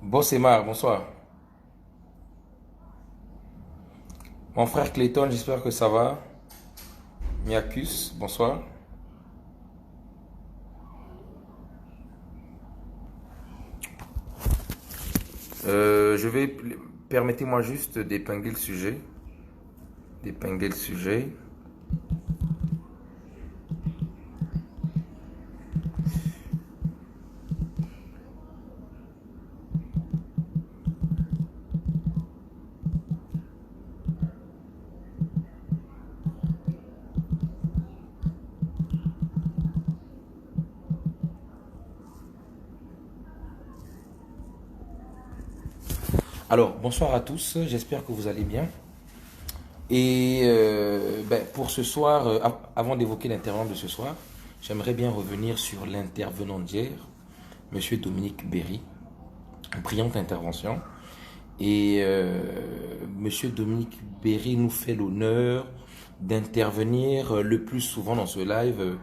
Bossemar, bonsoir. Mon frère Clayton, j'espère que ça va. Miakus, bonsoir. Je vais, permettez-moi juste d'épingler le sujet. D'épingler le sujet. Alors, bonsoir à tous, j'espère que vous allez bien. Et pour ce soir, avant d'évoquer l'intervenant de ce soir, j'aimerais bien revenir sur l'intervenant d'hier, Monsieur Dominique Berry, une brillante intervention. Et Monsieur Dominique Berry nous fait l'honneur d'intervenir le plus souvent dans ce live,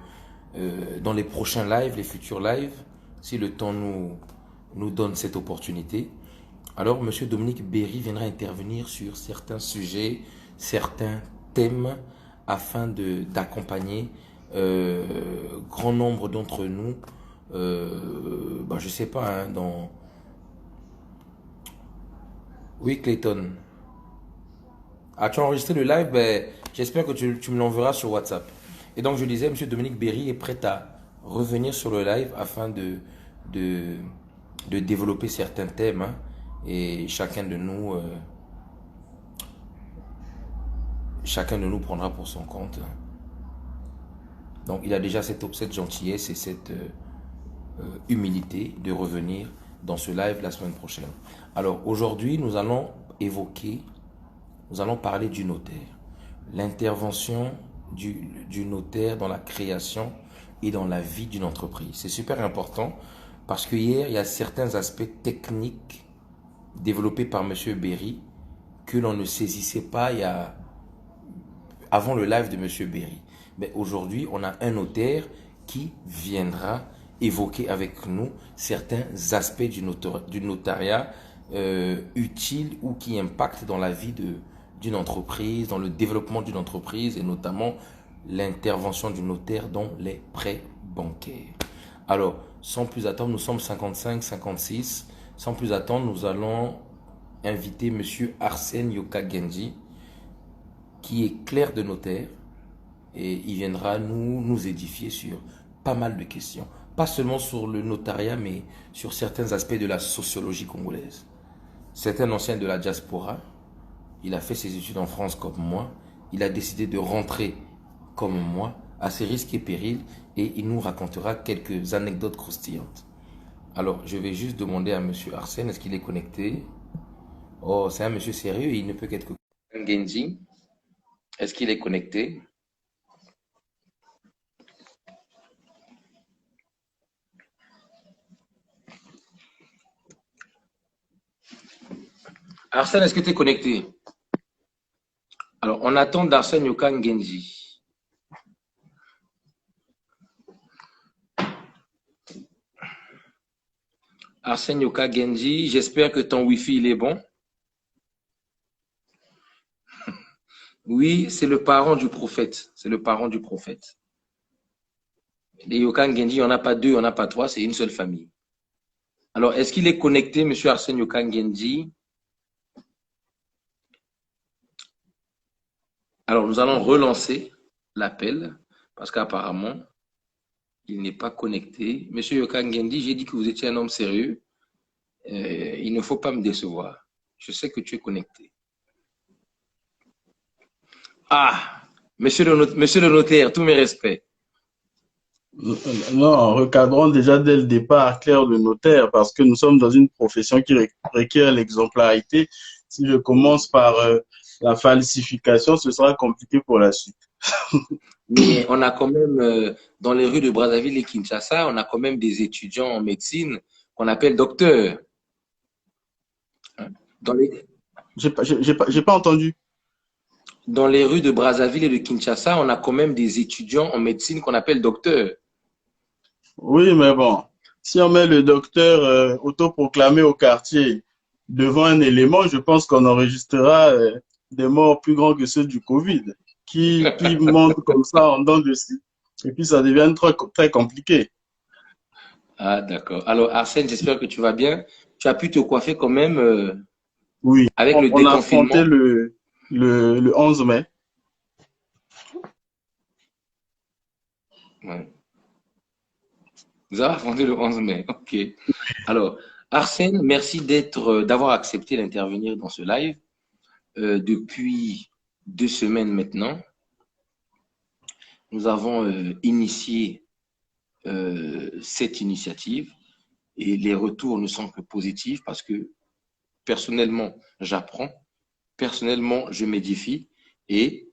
dans les prochains lives, les futurs lives, si le temps nous donne cette opportunité. Alors, Monsieur Dominique Berry viendra intervenir sur certains sujets, certains thèmes, afin d'accompagner grand nombre d'entre nous, je sais pas, hein, dans... Oui, Clayton. As-tu enregistré le live? J'espère que tu me l'enverras sur WhatsApp. Et donc, je disais, Monsieur Dominique Berry est prêt à revenir sur le live afin de, de développer certains thèmes, hein. Et chacun de nous prendra pour son compte. Donc, il a déjà cette gentillesse et cette humilité de revenir dans ce live la semaine prochaine. Alors, aujourd'hui, nous allons parler du notaire. L'intervention du notaire dans la création et dans la vie d'une entreprise. C'est super important parce que hier, il y a certains aspects techniques développés par Monsieur Berry que l'on ne saisissait pas avant le live de Monsieur Berry. Mais aujourd'hui, on a un notaire qui viendra évoquer avec nous certains aspects du notariat utiles ou qui impactent dans la vie d'une entreprise, dans le développement d'une entreprise et notamment l'intervention du notaire dans les prêts bancaires. Alors, sans plus attendre, nous sommes 55, 56. Sans plus attendre, nous allons inviter Monsieur Arsène Yoka Genji, qui est clerc de notaire, et il viendra nous édifier sur pas mal de questions. Pas seulement sur le notariat, mais sur certains aspects de la sociologie congolaise. C'est un ancien de la diaspora. Il a fait ses études en France comme moi. Il a décidé de rentrer comme moi, à ses risques et périls, et il nous racontera quelques anecdotes croustillantes. Alors, je vais juste demander à Monsieur Arsène, est-ce qu'il est connecté? Oh, c'est un monsieur sérieux, il ne peut qu'être que... Genji, est-ce qu'il est connecté? Arsène, est-ce que tu es connecté? Alors, on attend d'Arsène Yokan Genji. Arsène Yoka Genji, j'espère que ton Wi-Fi il est bon. Oui, c'est le parent du prophète. C'est le parent du prophète. Les Yokan Genji, il n'y en a pas deux, il n'y en a pas trois, c'est une seule famille. Alors, est-ce qu'il est connecté, Monsieur Arsène Yokan Genji? Alors, nous allons relancer l'appel parce qu'apparemment, il n'est pas connecté. Monsieur Yokan Genji, j'ai dit que vous étiez un homme sérieux. Il ne faut pas me décevoir. Je sais que tu es connecté. Ah, monsieur le notaire, tous mes respects. Non, recadrons déjà dès le départ clair le notaire parce que nous sommes dans une profession qui requiert l'exemplarité. Si je commence par la falsification, ce sera compliqué pour la suite. Mais on a quand même, dans les rues de Brazzaville et Kinshasa, on a quand même des étudiants en médecine qu'on appelle docteurs. Hein. Dans les, J'ai pas entendu. dans les rues de Brazzaville et de Kinshasa, on a quand même des étudiants en médecine qu'on appelle docteurs. Oui, mais bon, si on met le docteur autoproclamé au quartier devant un élément, je pense qu'on enregistrera des morts plus grands que ceux du Covid, qui montent comme ça en dents de scie, et puis ça devient très compliqué. Ah, d'accord. Alors, Arsène, j'espère que tu vas bien. Tu as pu te coiffer quand même Oui, avec le on a affronté déconfinement. le 11 mai. Ouais. Vous avez affronté le 11 mai. OK. Alors, Arsène, merci d'avoir accepté d'intervenir dans ce live. Depuis 2 semaines maintenant, nous avons initié cette initiative et les retours ne sont que positifs parce que personnellement, j'apprends, personnellement, je m'édifie et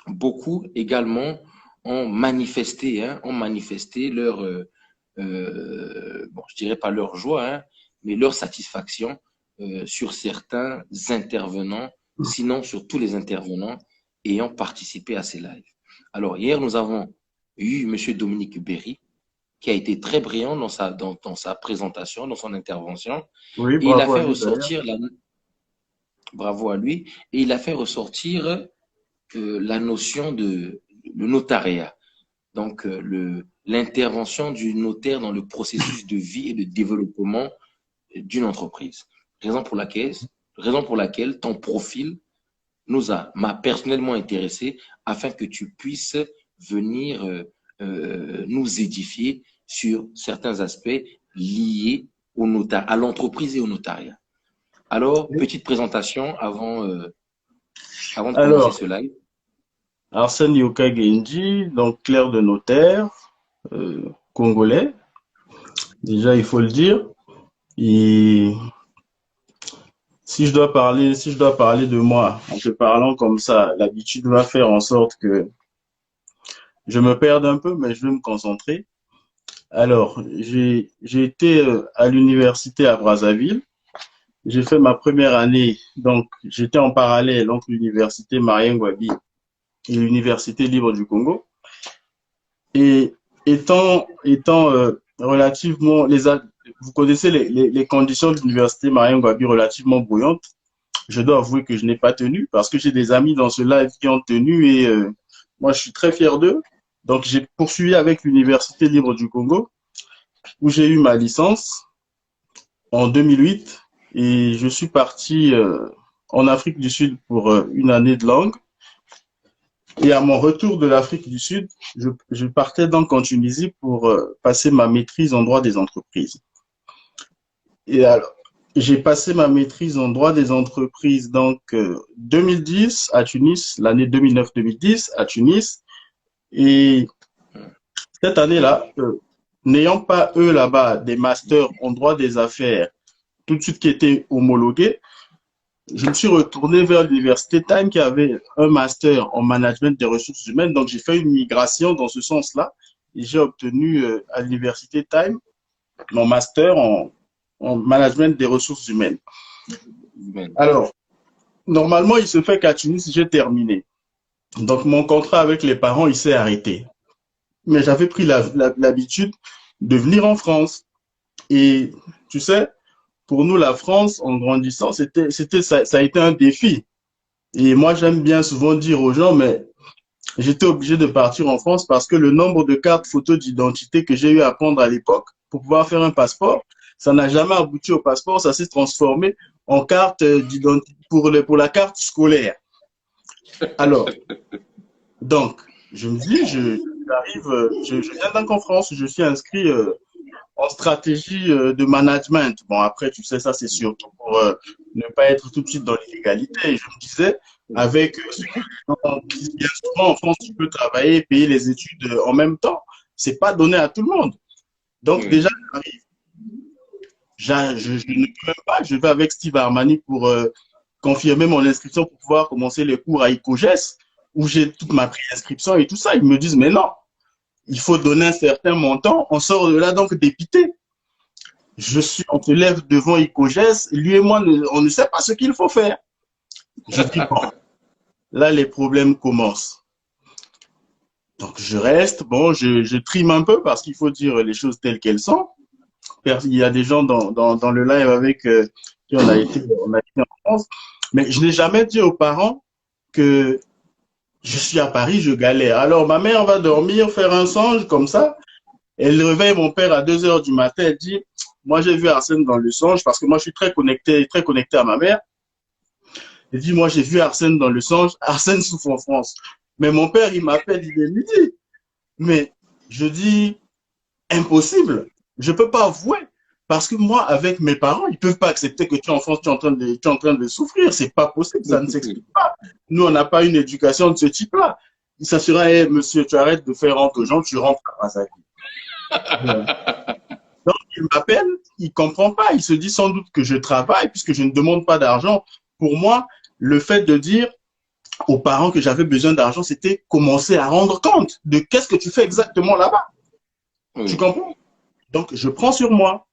beaucoup également ont manifesté leur, bon, je dirais pas leur joie, hein, mais leur satisfaction sur certains intervenants, sinon sur tous les intervenants ayant participé à ces lives. Alors, hier, nous avons eu M. Dominique Berry, qui a été très brillant dans sa présentation, dans son intervention, Oui, et il a bravo à fait lui d'ailleurs. ressortir, bravo à lui, et il a fait ressortir la notion de le notariat. Donc, l'intervention du notaire dans le processus de vie et de développement d'une entreprise. Raison pour laquelle, raison pour laquelle ton profil m'a personnellement intéressé afin que tu puisses venir nous édifier sur certains aspects liés à l'entreprise et au notariat. Alors, Oui. petite présentation avant de commencer Alors, ce live. Arsène Yoka Genji, donc clerc de notaire, congolais, déjà il faut le dire. Et si je dois parler de moi en te parlant comme ça, l'habitude va faire en sorte que je me perde un peu, mais je vais me concentrer. Alors, j'ai été à l'université à Brazzaville. J'ai fait ma première année, donc j'étais en parallèle entre l'université Marien Ngouabi et l'université libre du Congo. Et étant relativement, vous connaissez les conditions de l'université Marien Ngouabi relativement brouillantes. Je dois avouer que je n'ai pas tenu parce que j'ai des amis dans ce live qui ont tenu et moi je suis très fier d'eux. Donc j'ai poursuivi avec l'université libre du Congo où j'ai eu ma licence en 2008 et je suis parti en Afrique du Sud pour une année de langue. Et à mon retour de l'Afrique du Sud, je partais donc en Tunisie pour passer ma maîtrise en droit des entreprises. Et alors, j'ai passé ma maîtrise en droit des entreprises donc 2010 à Tunis, l'année 2009-2010 à Tunis. Et cette année-là, n'ayant pas eux là-bas des masters en droit des affaires tout de suite qui étaient homologués, je me suis retourné vers l'université Time qui avait un master en management des ressources humaines. Donc, j'ai fait une migration dans ce sens-là et j'ai obtenu à l'université Time mon master en management des ressources humaines. Alors, normalement, il se fait qu'à Tunis, j'ai terminé. Donc, mon contrat avec les parents, il s'est arrêté. Mais j'avais pris l'habitude de venir en France. Et tu sais, pour nous, la France, en grandissant, ça a été un défi. Et moi, j'aime bien souvent dire aux gens, mais j'étais obligé de partir en France parce que le nombre de cartes photos d'identité que j'ai eu à prendre à l'époque pour pouvoir faire un passeport, ça n'a jamais abouti au passeport, ça s'est transformé en carte d'identité pour la carte scolaire. Alors, donc, je me dis, je viens donc en France, je suis inscrit en stratégie de management. Bon, après, tu sais, ça, c'est surtout pour ne pas être tout de suite dans l'illégalité. Et je me disais, avec ce qui se bien souvent en France, tu peux travailler et payer les études en même temps. C'est pas donné à tout le monde. Donc, déjà, je ne peux même pas. Je vais avec Steve Armani pour confirmer mon inscription pour pouvoir commencer les cours à ICOGES où j'ai toute ma préinscription et tout ça. Ils me disent, mais non, il faut donner un certain montant. On sort de là donc dépité. On se lève devant Icogès, lui et moi, on ne sait pas ce qu'il faut faire. Je dis, bon, là, les problèmes commencent. Donc, je reste, bon, je trime un peu parce qu'il faut dire les choses telles qu'elles sont. Il y a des gens dans le live avec qui on a été en France. Mais je n'ai jamais dit aux parents que je suis à Paris, je galère. Alors, ma mère va dormir, faire un songe comme ça. Elle réveille mon père à 2 heures du matin. Elle dit, moi, j'ai vu Arsène dans le songe parce que moi, je suis très connecté à ma mère. Elle dit, moi, j'ai vu Arsène dans le songe. Arsène souffre en France. Mais mon père, il m'appelle, il est midi. Mais je dis, impossible. Je peux pas avouer. Parce que moi, avec mes parents, ils peuvent pas accepter que tu es en France, tu es en train de souffrir. C'est pas possible, ça ne s'explique pas. Nous, on n'a pas une éducation de ce type-là. Il s'assura, hey, monsieur, tu arrêtes de faire honte aux gens, tu rentres à Brazzaville. Donc, il m'appelle, il comprend pas. Il se dit sans doute que je travaille puisque je ne demande pas d'argent. Pour moi, le fait de dire aux parents que j'avais besoin d'argent, c'était commencer à rendre compte de qu'est-ce que tu fais exactement là-bas. Oui. Tu comprends? Donc, je prends sur moi.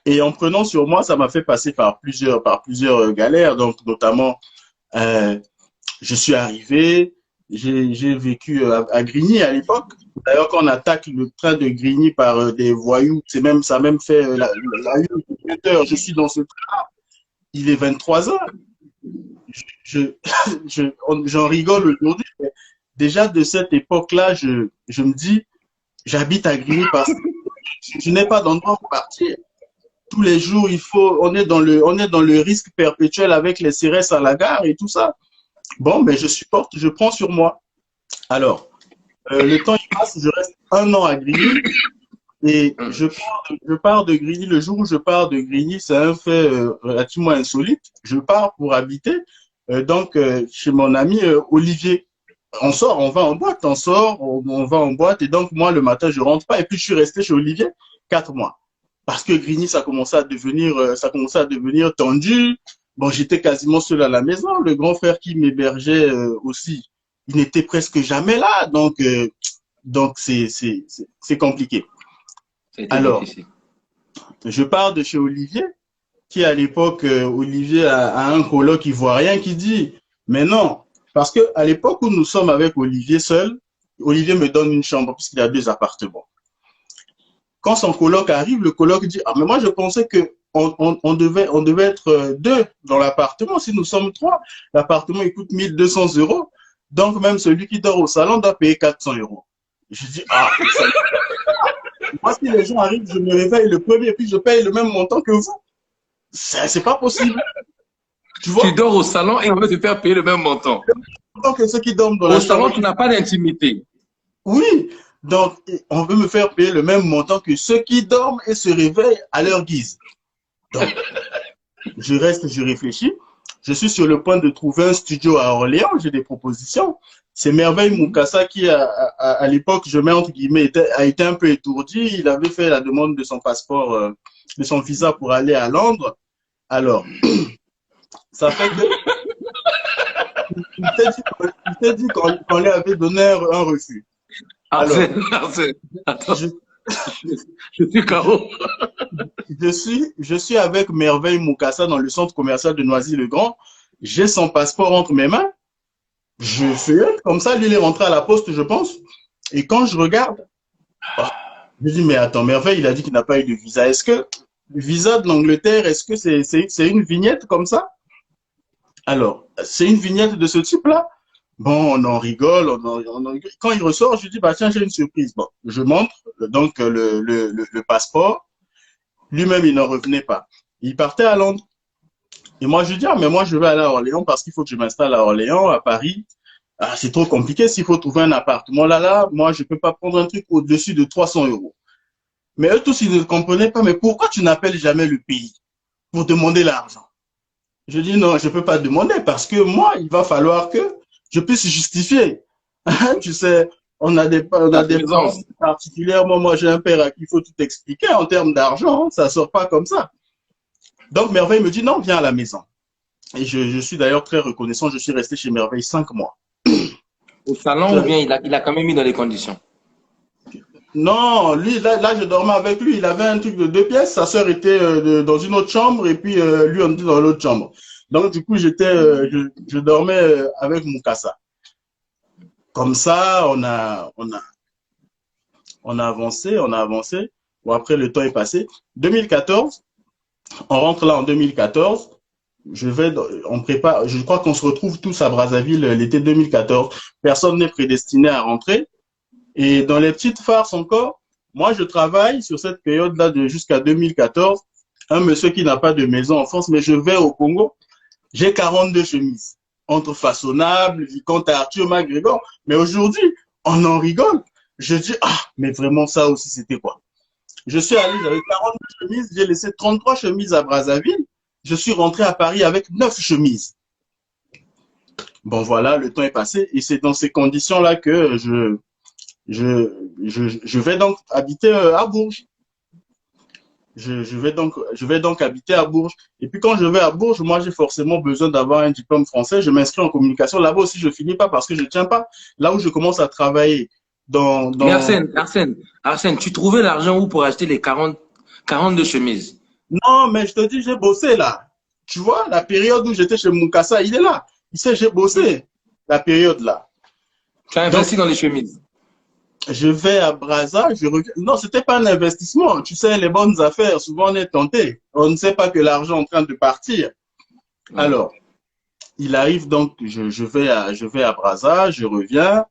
Et en prenant sur moi, ça m'a fait passer par plusieurs galères. Donc, notamment, je suis arrivé, j'ai vécu à Grigny à l'époque. D'ailleurs, quand on attaque le train de Grigny par des voyous, ça a même fait la une de 20 heures. Je suis dans ce train-là. Il est 23 heures. J'en rigole aujourd'hui. Mais déjà, de cette époque-là, je me dis, j'habite à Grigny parce que je n'ai pas d'endroit où partir. Tous les jours, on est dans le risque perpétuel avec les CRS à la gare et tout ça. Bon, mais je supporte, je prends sur moi. Alors, le temps il passe, je reste 1 an à Grigny et je pars de Grigny. Le jour où je pars de Grigny, c'est un fait relativement insolite. Je pars pour habiter chez mon ami Olivier. On sort, on va en boîte, on va en boîte et donc moi le matin je rentre pas et puis je suis resté chez Olivier 4 mois. Parce que Grigny, ça commençait à devenir tendu. Bon, j'étais quasiment seul à la maison. Le grand frère qui m'hébergeait aussi, il n'était presque jamais là. Donc c'est compliqué. Alors, difficile. Je pars de chez Olivier, qui à l'époque, Olivier a un coloc ivoirien qui dit, mais non, parce que à l'époque où nous sommes avec Olivier seul, Olivier me donne une chambre puisqu'il a 2 appartements. Quand son coloc arrive, le coloc dit, ah, mais moi, je pensais que on devait être 2 dans l'appartement. Si nous sommes 3, l'appartement, il coûte 1 200 €. Donc, même celui qui dort au salon doit payer 400 €. Je dis, ah, moi, si les gens arrivent, je me réveille le premier, puis je paye le même montant que vous. C'est pas possible. Tu vois? Tu dors au salon et on veut te faire payer le même montant. Donc, ceux qui dorment dans au salon, tu n'as pas d'intimité. Oui. Donc, on veut me faire payer le même montant que ceux qui dorment et se réveillent à leur guise. Donc, je réfléchis. Je suis sur le point de trouver un studio à Orléans. J'ai des propositions. C'est Merveille Moukassa qui, à l'époque, je mets entre guillemets, a été un peu étourdi. Il avait fait la demande de son passeport, de son visa pour aller à Londres. Alors, ça fait que il s'est dit qu'on lui avait donné un refus. Alors, attends. Je suis KO. Je suis avec Merveille Moukassa dans le centre commercial de Noisy-le-Grand. J'ai son passeport entre mes mains. Je fais comme ça, lui il est rentré à la poste, je pense. Et quand je regarde, je dis, mais attends, Merveille, il a dit qu'il n'a pas eu de visa. Est-ce que le visa de l'Angleterre, est-ce que c'est une vignette comme ça? Alors, c'est une vignette de ce type-là? Bon, on en rigole, Quand il ressort, je lui dis, bah tiens, j'ai une surprise. Bon, je montre donc le passeport. Lui-même, il n'en revenait pas. Il partait à Londres. Et moi, je lui dis, ah, mais moi, je vais aller à Orléans parce qu'il faut que je m'installe à Orléans, à Paris. Ah, c'est trop compliqué. S'il faut trouver un appartement là, moi, je peux pas prendre un truc au-dessus de 300 €. Mais eux tous, ils ne comprenaient pas. Mais pourquoi tu n'appelles jamais le pays pour demander l'argent? Je dis, non, je peux pas demander parce que moi, il va falloir que je puisse justifier. Tu sais, on a des parents particulièrement. Moi, j'ai un père à qui il faut tout expliquer en termes d'argent. Ça sort pas comme ça. Donc, Merveille me dit, non, viens à la maison. Et je suis d'ailleurs très reconnaissant. Je suis resté chez Merveille 5 mois. Au salon ou bien il a quand même mis dans les conditions? Non, lui, là, je dormais avec lui. Il avait un truc de 2 pièces. Sa sœur était dans une autre chambre et puis lui, on était dans l'autre chambre. Donc, du coup, je dormais avec mon casa. Comme ça, on a avancé, on a avancé. Bon, après, le temps est passé. 2014, on rentre là en 2014. On prépare, je crois qu'on se retrouve tous à Brazzaville l'été 2014. Personne n'est prédestiné à rentrer. Et dans les petites farces encore, moi, je travaille sur cette période-là de jusqu'à 2014. Un monsieur qui n'a pas de maison en France, mais je vais au Congo. J'ai 42 chemises. Entre façonnables, Vicomte Arthur, MacGregor. Mais aujourd'hui, on en rigole. Je dis, ah, mais vraiment, ça aussi, c'était quoi? Je suis allé, j'avais 42 chemises, j'ai laissé 33 chemises à Brazzaville. Je suis rentré à Paris avec 9 chemises. Bon, voilà, le temps est passé. Et c'est dans ces conditions-là que je vais donc habiter à Bourges. Je vais donc habiter à Bourges. Et puis quand je vais à Bourges, moi j'ai forcément besoin d'avoir un diplôme français. Je m'inscris en communication. Là-bas aussi, je finis pas parce que je tiens pas. Là où je commence à travailler Mais Arsène, tu trouvais l'argent où pour acheter les 42 chemises? Non, mais je te dis, j'ai bossé là. Tu vois, la période où j'étais chez Moukassa, il est là. Il sait, j'ai bossé la période là. Tu as investi dans les chemises? Je vais à Brazza, je reviens. Non, c'était pas un investissement. Tu sais, les bonnes affaires, souvent on est tenté. On ne sait pas que l'argent est en train de partir. Alors, il arrive donc, je vais à Brazza, je reviens.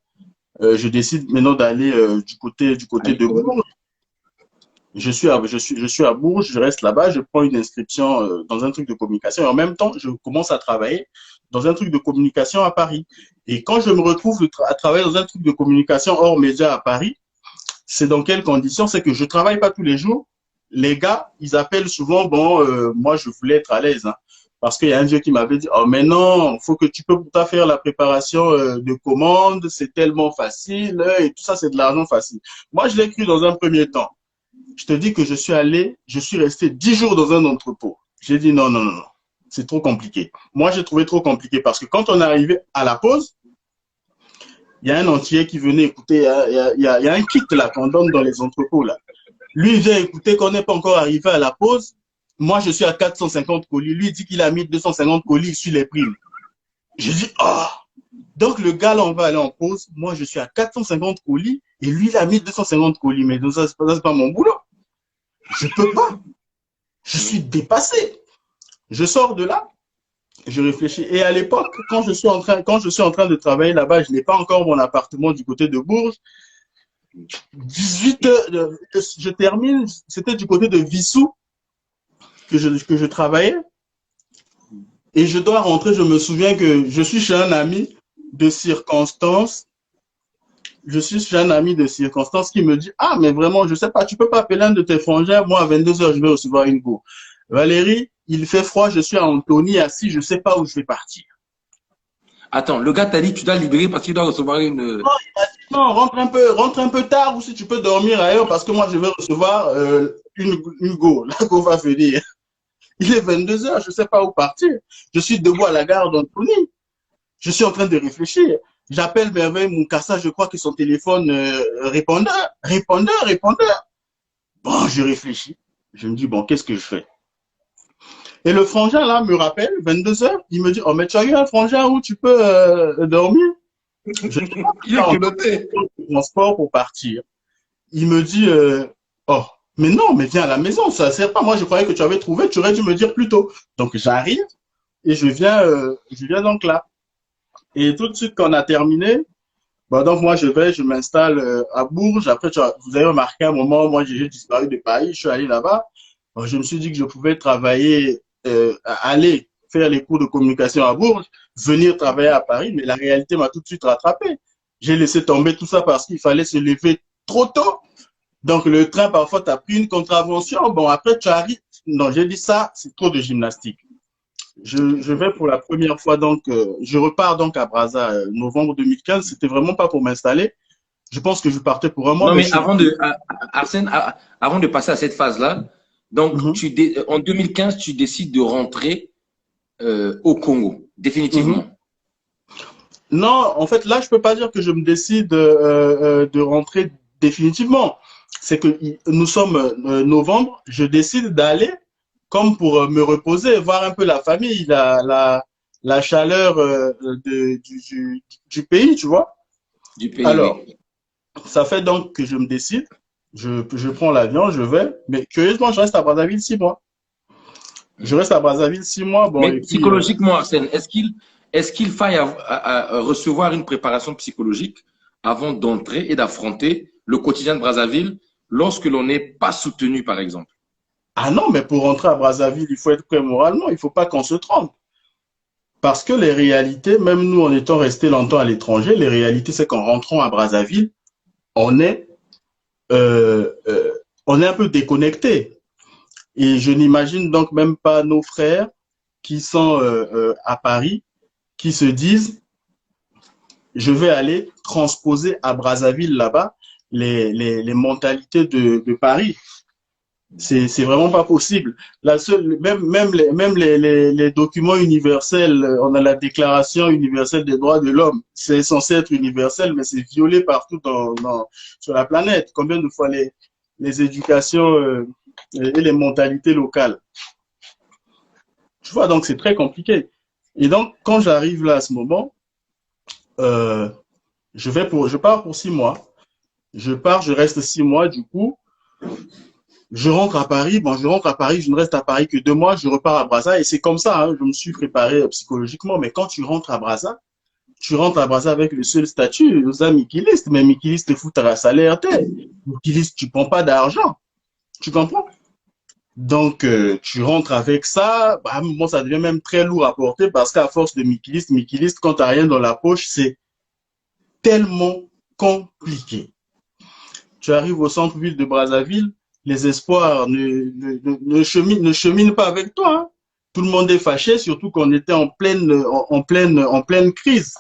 Je décide maintenant d'aller du côté de Bourges. Je suis à Bourges, je reste là-bas, je prends une inscription dans un truc de communication et en même temps, je commence à travailler dans un truc de communication à Paris. Et quand je me retrouve à travailler dans un truc de communication hors média à Paris, c'est dans quelles conditions? C'est que je travaille pas tous les jours. Les gars, ils appellent souvent, bon, moi, je voulais être à l'aise, hein, parce qu'il y a un vieux qui m'avait dit, oh, mais non, faut que tu peux pour toi faire la préparation de commandes, c'est tellement facile, et tout ça, c'est de l'argent facile. Moi, je l'ai cru dans un premier temps. Je te dis que je suis resté 10 jours dans un entrepôt. J'ai dit non, non, non, non, c'est trop compliqué. Moi, j'ai trouvé trop compliqué parce que quand on est arrivé à la pause, il y a un entier qui venait écouter, il y a un kit là qu'on donne dans les entrepôts là. Lui, il vient écouter qu'on n'est pas encore arrivé à la pause. Moi, je suis à 450 colis. Lui, il dit qu'il a mis 250 colis sur les primes. J'ai dit, ah! Donc, le gars, là, on va aller en pause. Moi, je suis à 450 colis et lui, il a mis 250 colis. Mais ça, c'est pas mon boulot. Je peux pas. Je suis dépassé. Je sors de là. Je réfléchis. Et à l'époque, quand je suis en train de travailler là-bas, je n'ai pas encore mon appartement du côté de Bourges. 18 heures, je termine. C'était du côté de Vissou que je travaillais. Et je dois rentrer. Je me souviens que je suis chez un ami de circonstance. Je suis chez un ami de circonstance qui me dit, ah, mais vraiment, je sais pas, tu peux pas appeler un de tes frangins. Moi, à 22 heures, je vais recevoir une go. Valérie, il fait froid, je suis à Antony assis, je sais pas où je vais partir. Attends, le gars t'a dit que tu dois libérer parce qu'il doit recevoir une. Non, il m'a dit, non, rentre un peu tard ou si tu peux dormir ailleurs parce que moi, je vais recevoir une go. La go va venir. Il est 22 heures, je sais pas où partir. Je suis debout à la gare d'Antony. Je suis en train de réfléchir. J'appelle Merveille Moukassa, je crois que son téléphone répondeur. Bon, je réfléchis. Je me dis, bon, qu'est-ce que je fais? Et le frangin, là, me rappelle, 22 heures, il me dit, oh, mais tu as eu un frangin où tu peux dormir? Je dis, il est noté. Transport pour partir. Il me dit, oh, mais non, mais viens à la maison, ça ne sert pas. Moi, je croyais que tu avais trouvé, tu aurais dû me dire plus tôt. Donc, j'arrive et je viens donc là. Et tout de suite, quand on a terminé, bon, donc moi, je m'installe à Bourges. Après, vous avez remarqué à un moment, moi, j'ai disparu de Paris, je suis allé là-bas. Bon, je me suis dit que je pouvais travailler, aller faire les cours de communication à Bourges, venir travailler à Paris, mais la réalité m'a tout de suite rattrapé. J'ai laissé tomber tout ça parce qu'il fallait se lever trop tôt. Donc, le train, parfois, t'as pris une contravention. Bon, après, tu arrives. Non, j'ai dit ça, c'est trop de gymnastique. Je vais pour la première fois, donc, je repars donc à Brazza, novembre 2015. C'était vraiment pas pour m'installer. Je pense que je partais pour un mois. Non, mais Arsène, avant de passer à cette phase-là, donc, en 2015, tu décides de rentrer au Congo, définitivement. Non, en fait, là, je peux pas dire que je me décide de rentrer définitivement. C'est que nous sommes novembre, je décide d'aller comme pour me reposer, voir un peu la famille, la chaleur du pays, tu vois. Du pays, Alors, oui. ça fait donc que je me décide, je prends l'avion, je vais, mais curieusement, je reste à Brazzaville 6 mois. Je reste à Brazzaville 6 mois, bon, Mais et puis, psychologiquement, Arsène, est-ce qu'il faille recevoir une préparation psychologique avant d'entrer et d'affronter le quotidien de Brazzaville lorsque l'on n'est pas soutenu, par exemple? ah non, mais pour rentrer à Brazzaville, il faut être prêt moralement, il faut pas qu'on se trompe. Parce que les réalités, même nous en étant restés longtemps à l'étranger, les réalités, c'est qu'en rentrant à Brazzaville, on est, euh, euh, on est un peu déconnecté. Et je n'imagine donc même pas nos frères qui sont à Paris, qui se disent, je vais aller transposer à Brazzaville là-bas les mentalités de Paris. C'est vraiment pas possible. La seule, même les documents universels, on a la Déclaration universelle des droits de l'homme. C'est censé être universel, mais c'est violé partout sur la planète. Combien de fois les éducations et les mentalités locales. Tu vois, donc c'est très compliqué. Et donc, quand j'arrive là à ce moment, euh, je pars pour 6 mois. Je reste 6 mois. Du coup, je rentre à Paris. Bon, je rentre à Paris, je ne reste à Paris que 2 mois. Je repars à Brazza et c'est comme ça. Hein, je me suis préparé psychologiquement. Mais quand tu rentres à Brazza avec le seul statut aux Mikiliste. Mais Mikiliste te fout à la salaire. Mikiliste, tu prends pas d'argent. Tu comprends? Donc, tu rentres avec ça, bah, bon, ça devient même très lourd à porter parce qu'à force de Mikiliste, quand t'as rien dans la poche, c'est tellement compliqué. Tu arrives au centre-ville de Brazzaville, les espoirs ne cheminent pas avec toi. Hein. Tout le monde est fâché, surtout qu'on était en pleine crise.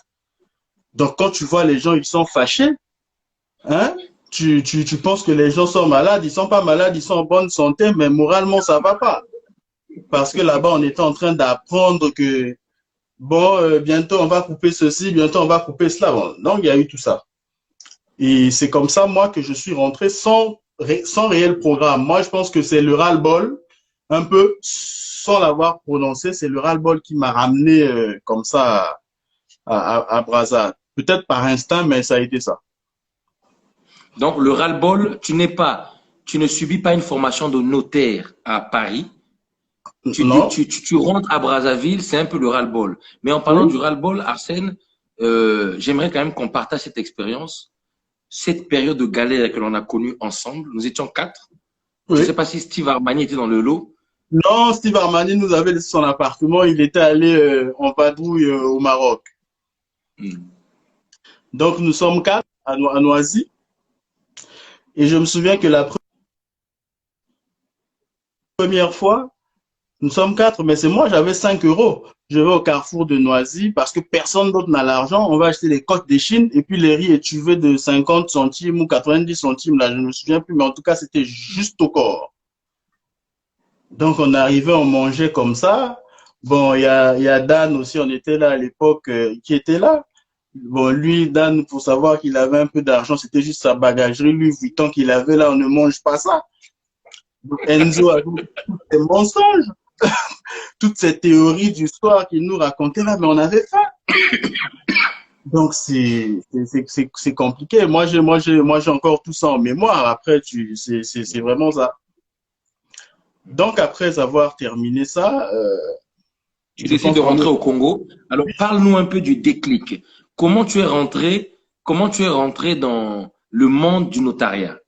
Donc, quand tu vois les gens, ils sont fâchés, hein, tu penses que les gens sont malades, ils sont pas malades, ils sont en bonne santé, mais moralement, ça va pas. Parce que là-bas, on était en train d'apprendre que, bon, bientôt on va couper ceci, bientôt on va couper cela. Bon, donc, il y a eu tout ça. Et c'est comme ça, moi, que je suis rentré sans réel programme. Moi, je pense que c'est le ras-le-bol, un peu, sans l'avoir prononcé, c'est le ras-le-bol qui m'a ramené comme ça à Brazza. Peut-être par instinct, mais ça a été ça. Donc, le ras-le-bol, tu ne subis pas une formation de notaire à Paris. Non? Tu rentres à Brazzaville, c'est un peu le ras-le-bol. Mais en parlant Oui? du ras-le-bol, Arsène, j'aimerais quand même qu'on partage cette expérience, cette période de galère que l'on a connue ensemble. Nous étions 4. Je ne sais Oui. pas si Steve Armani était dans le lot. Non, Steve Armani nous avait laissé son appartement, il était allé en vadrouille au Maroc. Hmm. Donc, nous sommes 4 à Noisy. Et je me souviens que la première fois, nous sommes 4, mais c'est moi, j'avais 5 euros. Je vais au carrefour de Noisy parce que personne d'autre n'a l'argent. On va acheter les côtes des Chines et puis les riz étuvés de 50 centimes ou 90 centimes. Là, je ne me souviens plus, mais en tout cas, c'était juste au corps. Donc, on arrivait, on mangeait comme ça. Bon, il y a Dan aussi, on était là à l'époque, qui était là. Bon, lui, Dan, pour savoir qu'il avait un peu d'argent, c'était juste sa bagagerie. Lui, tant qu'il avait là, on ne mange pas ça. Enzo a tous ces mensonges, toutes ces théories du soir qu'il nous racontait là, mais on avait faim. Donc, c'est compliqué. Moi, j'ai encore tout ça en mémoire. Après, c'est vraiment ça. Donc, après avoir terminé ça, Tu je décides pense de qu'on rentrer est. au Congo. Alors, parle-nous un peu du déclic. Comment tu es rentré, comment tu es rentré dans le monde du notariat?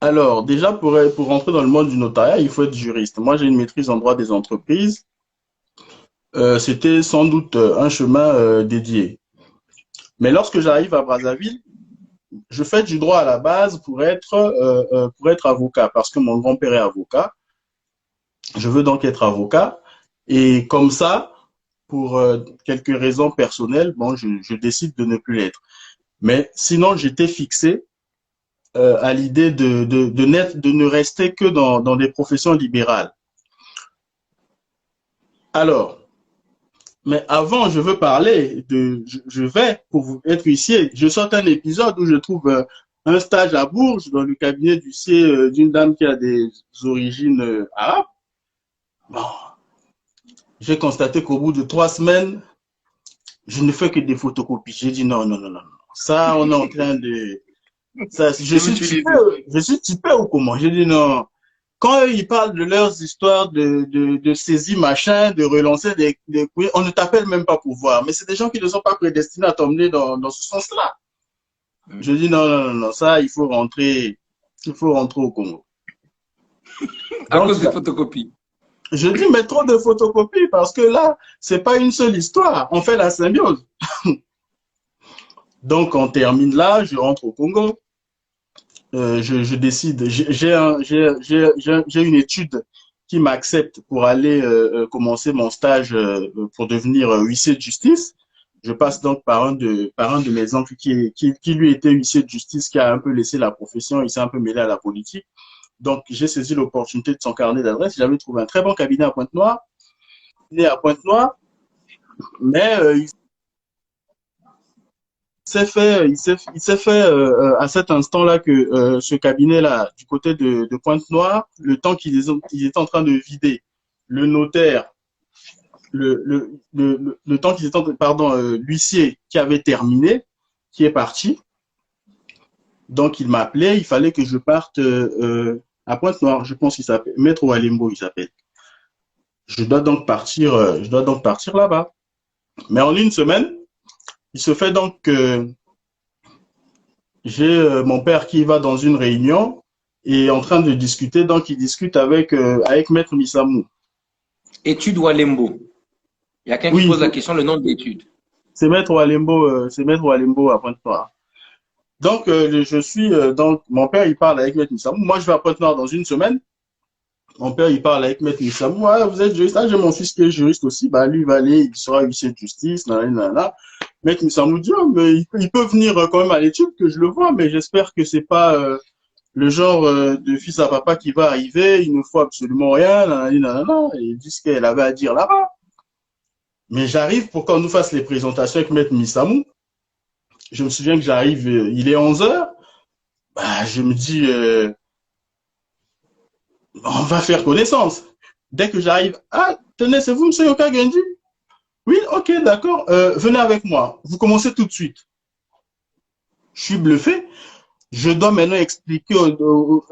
Alors, déjà, pour rentrer dans le monde du notariat, il faut être juriste. Moi, j'ai une maîtrise en droit des entreprises. C'était sans doute un chemin dédié. Mais lorsque j'arrive à Brazzaville, je fais du droit à la base pour être avocat, parce que mon grand-père est avocat. Je veux donc être avocat. Et comme ça, pour quelques raisons personnelles, bon, je décide de ne plus l'être. Mais sinon, j'étais fixé à l'idée de ne rester que dans des professions libérales. Alors, Mais avant, je veux parler de, je vais, pour vous être huissier, je sors un épisode où je trouve un stage à Bourges dans le cabinet d'huissier d'une dame qui a des origines arabes. Bon, j'ai constaté qu'au bout de 3 semaines, je ne fais que des photocopies. J'ai dit non, non, non, non. Ça, on est en train de, ça, je suis typé ou comment? J'ai dit non. Quand eux, ils parlent de leurs histoires de saisie, machin, de relancer des couilles, on ne t'appelle même pas pour voir. Mais c'est des gens qui ne sont pas prédestinés à t'emmener dans ce sens-là. Je dis non, non, non, non, ça, il faut rentrer au Congo. À Donc, cause des photocopies. je dis, mais trop de photocopies parce que là, c'est pas une seule histoire. On fait la symbiose. Donc, on termine là, je rentre au Congo. Je décide, j'ai une étude qui m'accepte pour aller commencer mon stage pour devenir huissier de justice. Je passe donc par un de mes oncles qui lui était huissier de justice, qui a un peu laissé la profession, il s'est un peu mêlé à la politique. Donc, j'ai saisi l'opportunité de son carnet d'adresse. J'avais trouvé un très bon cabinet à Pointe-Noire, né à Pointe-Noire, mais il s'est fait à cet instant-là que ce cabinet-là, du côté de Pointe-Noire, le temps qu'ils étaient en train de vider le notaire, le temps qu'ils étaient en train, pardon, l'huissier qui avait terminé, qui est parti. Donc, il m'a appelé, il fallait que je parte à Pointe-Noire, je pense qu'il s'appelle, Maître Walembo, il s'appelle. Je dois donc partir là-bas. Mais en une semaine, il se fait donc que j'ai mon père qui va dans une réunion et en train de discuter, donc il discute avec Maître Missamou. Étude Walembo. Il y a quelqu'un qui pose la question, le nom de l'étude. C'est Maître Walembo à Pointe-Noire. Donc, donc, mon père, il parle avec Maître Missamou. Moi, je vais à Pointe-Noire dans une semaine. Mon père, il parle avec Maître Missamou. Ah, vous êtes juriste. Ah, j'ai mon fils qui est juriste aussi. Bah, lui, il va aller, il sera huissier de justice. Nanana. Maître Missamou dit, oh, mais il peut venir quand même à l'étude, que je le vois, mais j'espère que c'est pas le genre de fils à papa qui va arriver. Il ne faut absolument rien. Nanana. Et il dit ce qu'elle avait à dire là-bas. Mais j'arrive pour qu'on nous fasse les présentations avec Maître Missamou. Je me souviens que j'arrive, il est 11h. Bah, je me dis, on va faire connaissance. Dès que j'arrive, ah, tenez, c'est vous, monsieur Yoka Gendi? Oui, ok, d'accord, venez avec moi. Vous commencez tout de suite. Je suis bluffé. Je dois maintenant expliquer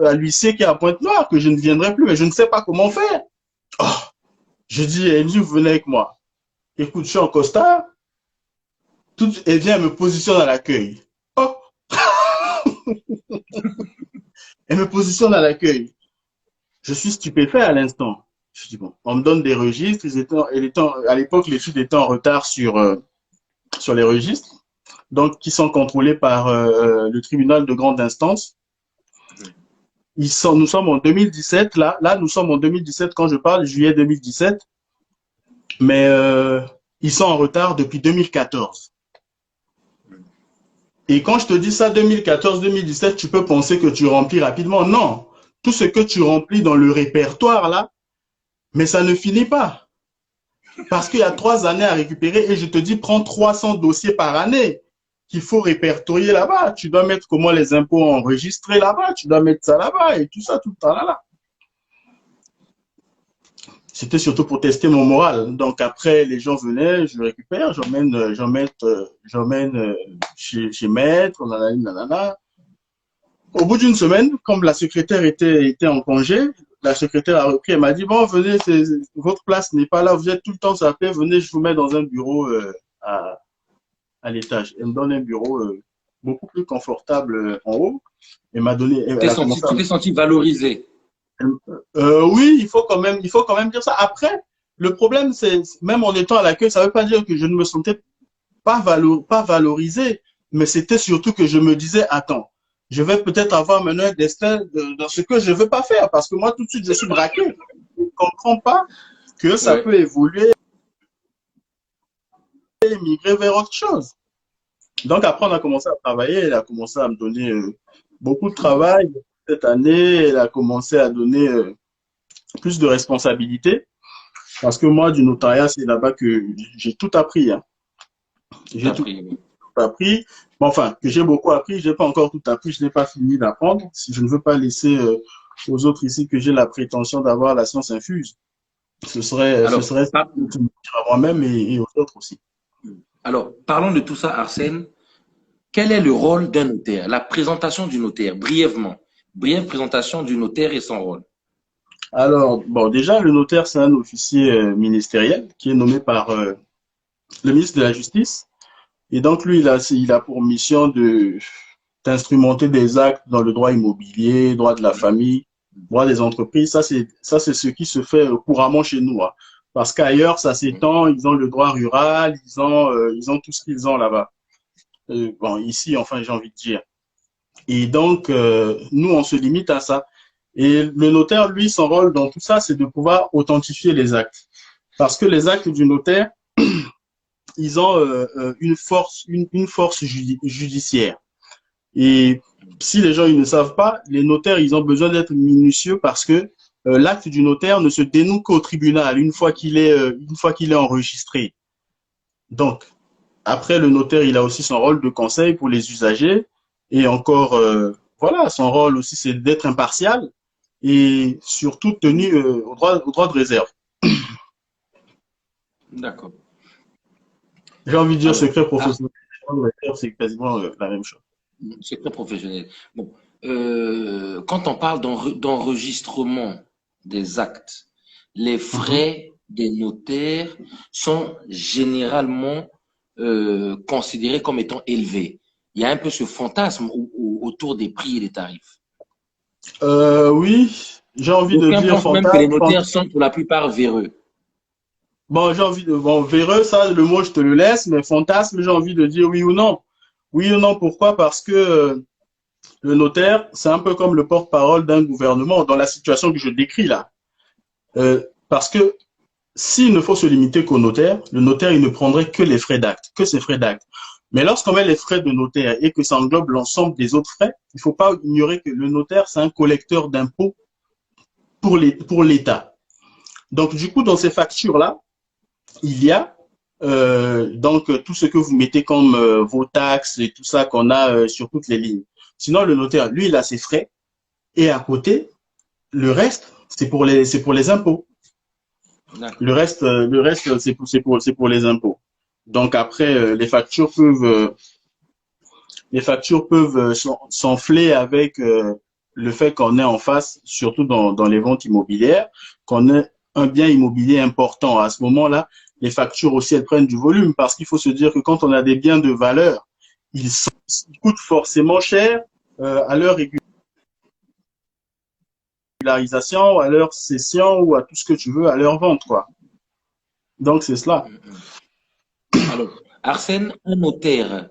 à l'huissier qui est à Pointe-Noire que je ne viendrai plus, mais je ne sais pas comment faire. Oh, je dis, Emile, vous venez avec moi. Écoute, je suis en costard. Elle vient me positionne à l'accueil. Oh, elle me positionne à l'accueil. Je suis stupéfait à l'instant. Je dis, bon, on me donne des registres. À l'époque, l'étude était en retard sur les registres, donc qui sont contrôlés par le tribunal de grande instance. Nous sommes en 2017, là, nous sommes en 2017 quand je parle, juillet 2017, mais ils sont en retard depuis 2014. Et quand je te dis ça, 2014-2017, tu peux penser que tu remplis rapidement. Non, tout ce que tu remplis dans le répertoire là, mais ça ne finit pas. Parce qu'il y a 3 années à récupérer et je te dis, prends 300 dossiers par année qu'il faut répertorier là-bas. Tu dois mettre comment les impôts enregistrés là-bas, tu dois mettre ça là-bas et tout ça tout le temps là-là. C'était surtout pour tester mon moral. Donc après, les gens venaient, je récupère, j'emmène chez Maître, nanana. Au bout d'une semaine, comme la secrétaire était en congé, la secrétaire a repris, elle m'a dit, bon, venez, votre place n'est pas là, vous êtes tout le temps zappé, venez, je vous mets dans un bureau à l'étage. Elle me donne un bureau beaucoup plus confortable en haut. Elle m'a donné... Tu t'es senti valorisé. Oui, il faut quand même dire ça. Après, le problème, c'est, même en étant à l'accueil, ça ne veut pas dire que je ne me sentais pas valorisé, mais c'était surtout que je me disais, attends, je vais peut-être avoir maintenant un destin dans ce que je ne veux pas faire, parce que moi, tout de suite, je suis braqué. Je ne comprends pas que ça peut évoluer et migrer vers autre chose. Donc, après, on a commencé à travailler, elle a commencé à me donner beaucoup de travail. Cette année, elle a commencé à donner plus de responsabilités. Parce que moi, du notariat, c'est là-bas que j'ai tout appris, hein. J'ai tout D'après, oui. appris. Bon, enfin, que j'ai beaucoup appris, j'ai pas encore tout appris, je n'ai pas fini d'apprendre. Si je ne veux pas laisser aux autres ici que j'ai la prétention d'avoir la science infuse, ce Alors, serait par- de mentir à moi-même et aux autres aussi. alors, parlons de tout ça, Arsène. Quel est le rôle d'un notaire? La présentation du notaire, brièvement. Brève présentation du notaire et son rôle. Alors, bon, déjà, le notaire, c'est un officier ministériel qui est nommé par le ministre de la Justice. Et donc, lui, il a pour mission d'instrumenter des actes dans le droit immobilier, droit de la famille, droit des entreprises. Ça, c'est ce qui se fait couramment chez nous, hein. Parce qu'ailleurs, ça s'étend, ils ont le droit rural, ils ont tout ce qu'ils ont là-bas. Bon, ici, enfin, j'ai envie de dire. Et donc, nous, on se limite à ça. Et le notaire, lui, son rôle dans tout ça, c'est de pouvoir authentifier les actes. Parce que les actes du notaire, ils ont une force judiciaire. Et si les gens ils ne savent pas, les notaires, ils ont besoin d'être minutieux parce que l'acte du notaire ne se dénoue qu'au tribunal une fois qu'il est enregistré. Donc, après, le notaire, il a aussi son rôle de conseil pour les usagers. Et encore, voilà, son rôle aussi, c'est d'être impartial et surtout tenu au droit de réserve. D'accord. J'ai envie de dire Alors, secret Ars- professionnel, c'est quasiment la même chose. c'est très professionnel. Bon, quand on parle d'enregistrement des actes, les Mhm. frais des notaires sont généralement considérés comme étant élevés. Il y a un peu ce fantasme autour des prix et des tarifs. Oui, j'ai envie de D'aucuns dire pensent même que les fantasme. notaires sont pour la plupart véreux. Bon, j'ai envie de, bon, véreux, ça, le mot, je te le laisse, mais fantasme, j'ai envie de dire oui ou non. Oui ou non, pourquoi? Parce que le notaire, c'est un peu comme le porte-parole d'un gouvernement dans la situation que je décris là. Parce que s'il ne faut se limiter qu'au notaire, le notaire, il ne prendrait que les frais d'acte, que ses frais d'acte. Mais lorsqu'on met les frais de notaire et que ça englobe l'ensemble des autres frais, il ne faut pas ignorer que le notaire, c'est un collecteur d'impôts pour l'État. Donc, du coup, dans ces factures-là, il y a donc tout ce que vous mettez comme vos taxes et tout ça qu'on a sur toutes les lignes. Sinon, le notaire, lui, il a ses frais et à côté, le reste, c'est pour les impôts. D'accord. Le reste, c'est pour les impôts. Donc après, les factures peuvent s'enfler avec le fait qu'on est en face, surtout dans les ventes immobilières, qu'on ait un bien immobilier important. À ce moment-là, les factures aussi, elles prennent du volume parce qu'il faut se dire que quand on a des biens de valeur, ils coûtent forcément cher à leur régularisation, à leur cession ou à tout ce que tu veux, à leur vente, quoi. Donc c'est cela. Alors, Arsène, un notaire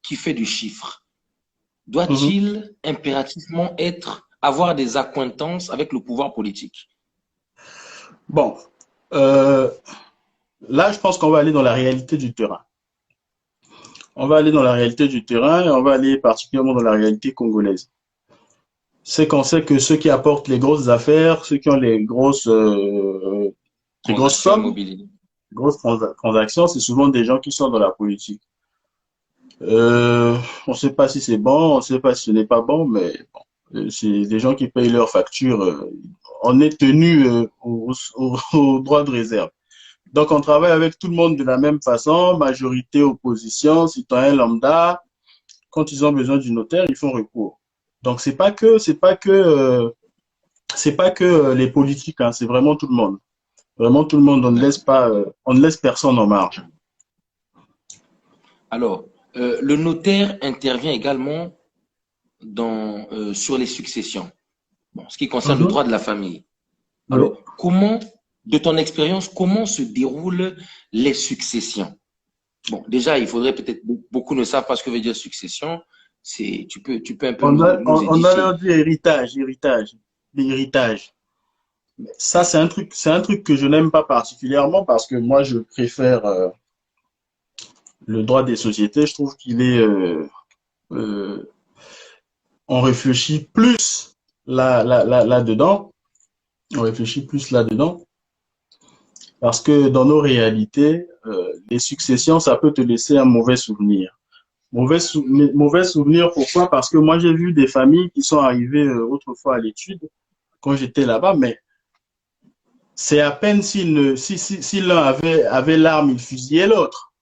qui fait du chiffre, Mhm. doit-il impérativement avoir des accointances avec le pouvoir politique? Bon, euh, là, je pense qu'on va aller dans la réalité du terrain. On va aller dans la réalité du terrain et on va aller particulièrement dans la réalité congolaise. C'est qu'on sait que ceux qui apportent les grosses affaires, ceux qui ont les grosses Transactions sommes, immobilières. grosses transactions, c'est souvent des gens qui sont dans la politique. On ne sait pas si c'est bon, on ne sait pas si ce n'est pas bon, mais bon, c'est des gens qui payent leurs factures. On est tenu au droit de réserve. Donc, on travaille avec tout le monde de la même façon, majorité, opposition, citoyen lambda. Quand ils ont besoin du notaire, ils font recours. Donc, c'est pas que les politiques, hein, c'est vraiment tout le monde. Vraiment tout le monde. D'accord. On ne laisse personne en marge. Alors, le notaire intervient également sur les successions, bon, ce qui concerne le Mhm. droit de la famille. Oui. Alors, de ton expérience, comment se déroulent les successions? Bon, déjà, il faudrait peut-être, beaucoup ne savent pas ce que veut dire succession. Tu peux un peu nous On a leur édifier. dit l'héritage. Ça, c'est un truc que je n'aime pas particulièrement parce que moi, je préfère le droit des sociétés. Je trouve qu'il est, euh, on réfléchit plus là-dedans. on réfléchit plus là-dedans. Parce que dans nos réalités, les successions, ça peut te laisser un mauvais souvenir. Mauvais souvenir, pourquoi? Parce que moi, j'ai vu des familles qui sont arrivées autrefois à l'étude, quand j'étais là-bas, mais c'est à peine si l'un avait l'arme, il fusillait l'autre.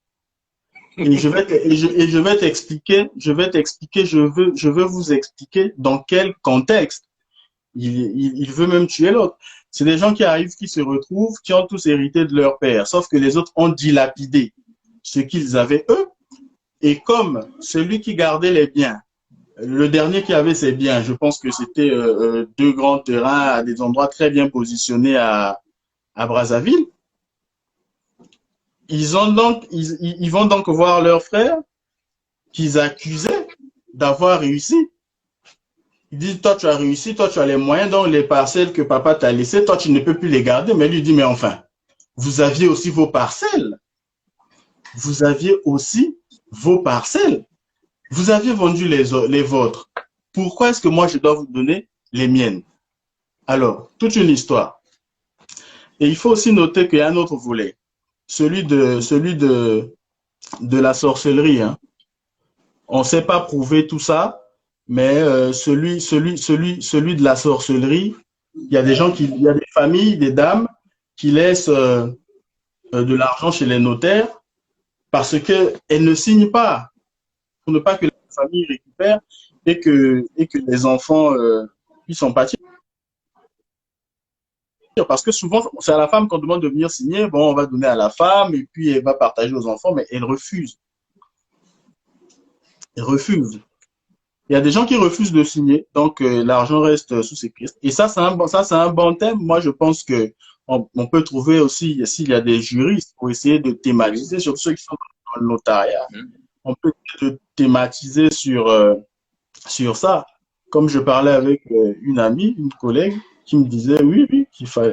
Et je vais t'expliquer, je veux vous expliquer dans quel contexte il veut même tuer l'autre. C'est des gens qui arrivent, qui se retrouvent, qui ont tous hérité de leur père, sauf que les autres ont dilapidé ce qu'ils avaient eux. Et comme celui qui gardait les biens, le dernier qui avait ses biens, je pense que c'était deux grands terrains à des endroits très bien positionnés à Brazzaville, ils vont donc voir leurs frères qu'ils accusaient d'avoir réussi. Ils disent, toi, tu as réussi, toi, tu as les moyens, donc les parcelles que papa t'a laissées, toi, tu ne peux plus les garder. Mais lui dit, mais enfin, vous aviez aussi vos parcelles. Vous aviez aussi vos parcelles. Vous aviez vendu les vôtres. Pourquoi est-ce que moi, je dois vous donner les miennes? Alors, toute une histoire. Et il faut aussi noter qu'il y a un autre volet, celui de la sorcellerie. Hein. On ne sait pas prouver tout ça, mais celui de la sorcellerie, il y a il y a des familles, des dames qui laissent de l'argent chez les notaires parce qu'elles ne signent pas pour ne pas que la famille récupère et que les enfants puissent en pâtir. Parce que souvent, c'est à la femme qu'on demande de venir signer. Bon, on va donner à la femme et puis elle va partager aux enfants, mais elle refuse. Elle refuse. Il y a des gens qui refusent de signer, donc l'argent reste sous ses pieds. Et ça, c'est un bon thème. Moi, je pense que on peut trouver aussi, s'il y a des juristes, pour essayer de thématiser sur ceux qui sont dans le notariat. On peut thématiser sur ça. Comme je parlais avec une amie, une collègue, qui me disait, oui,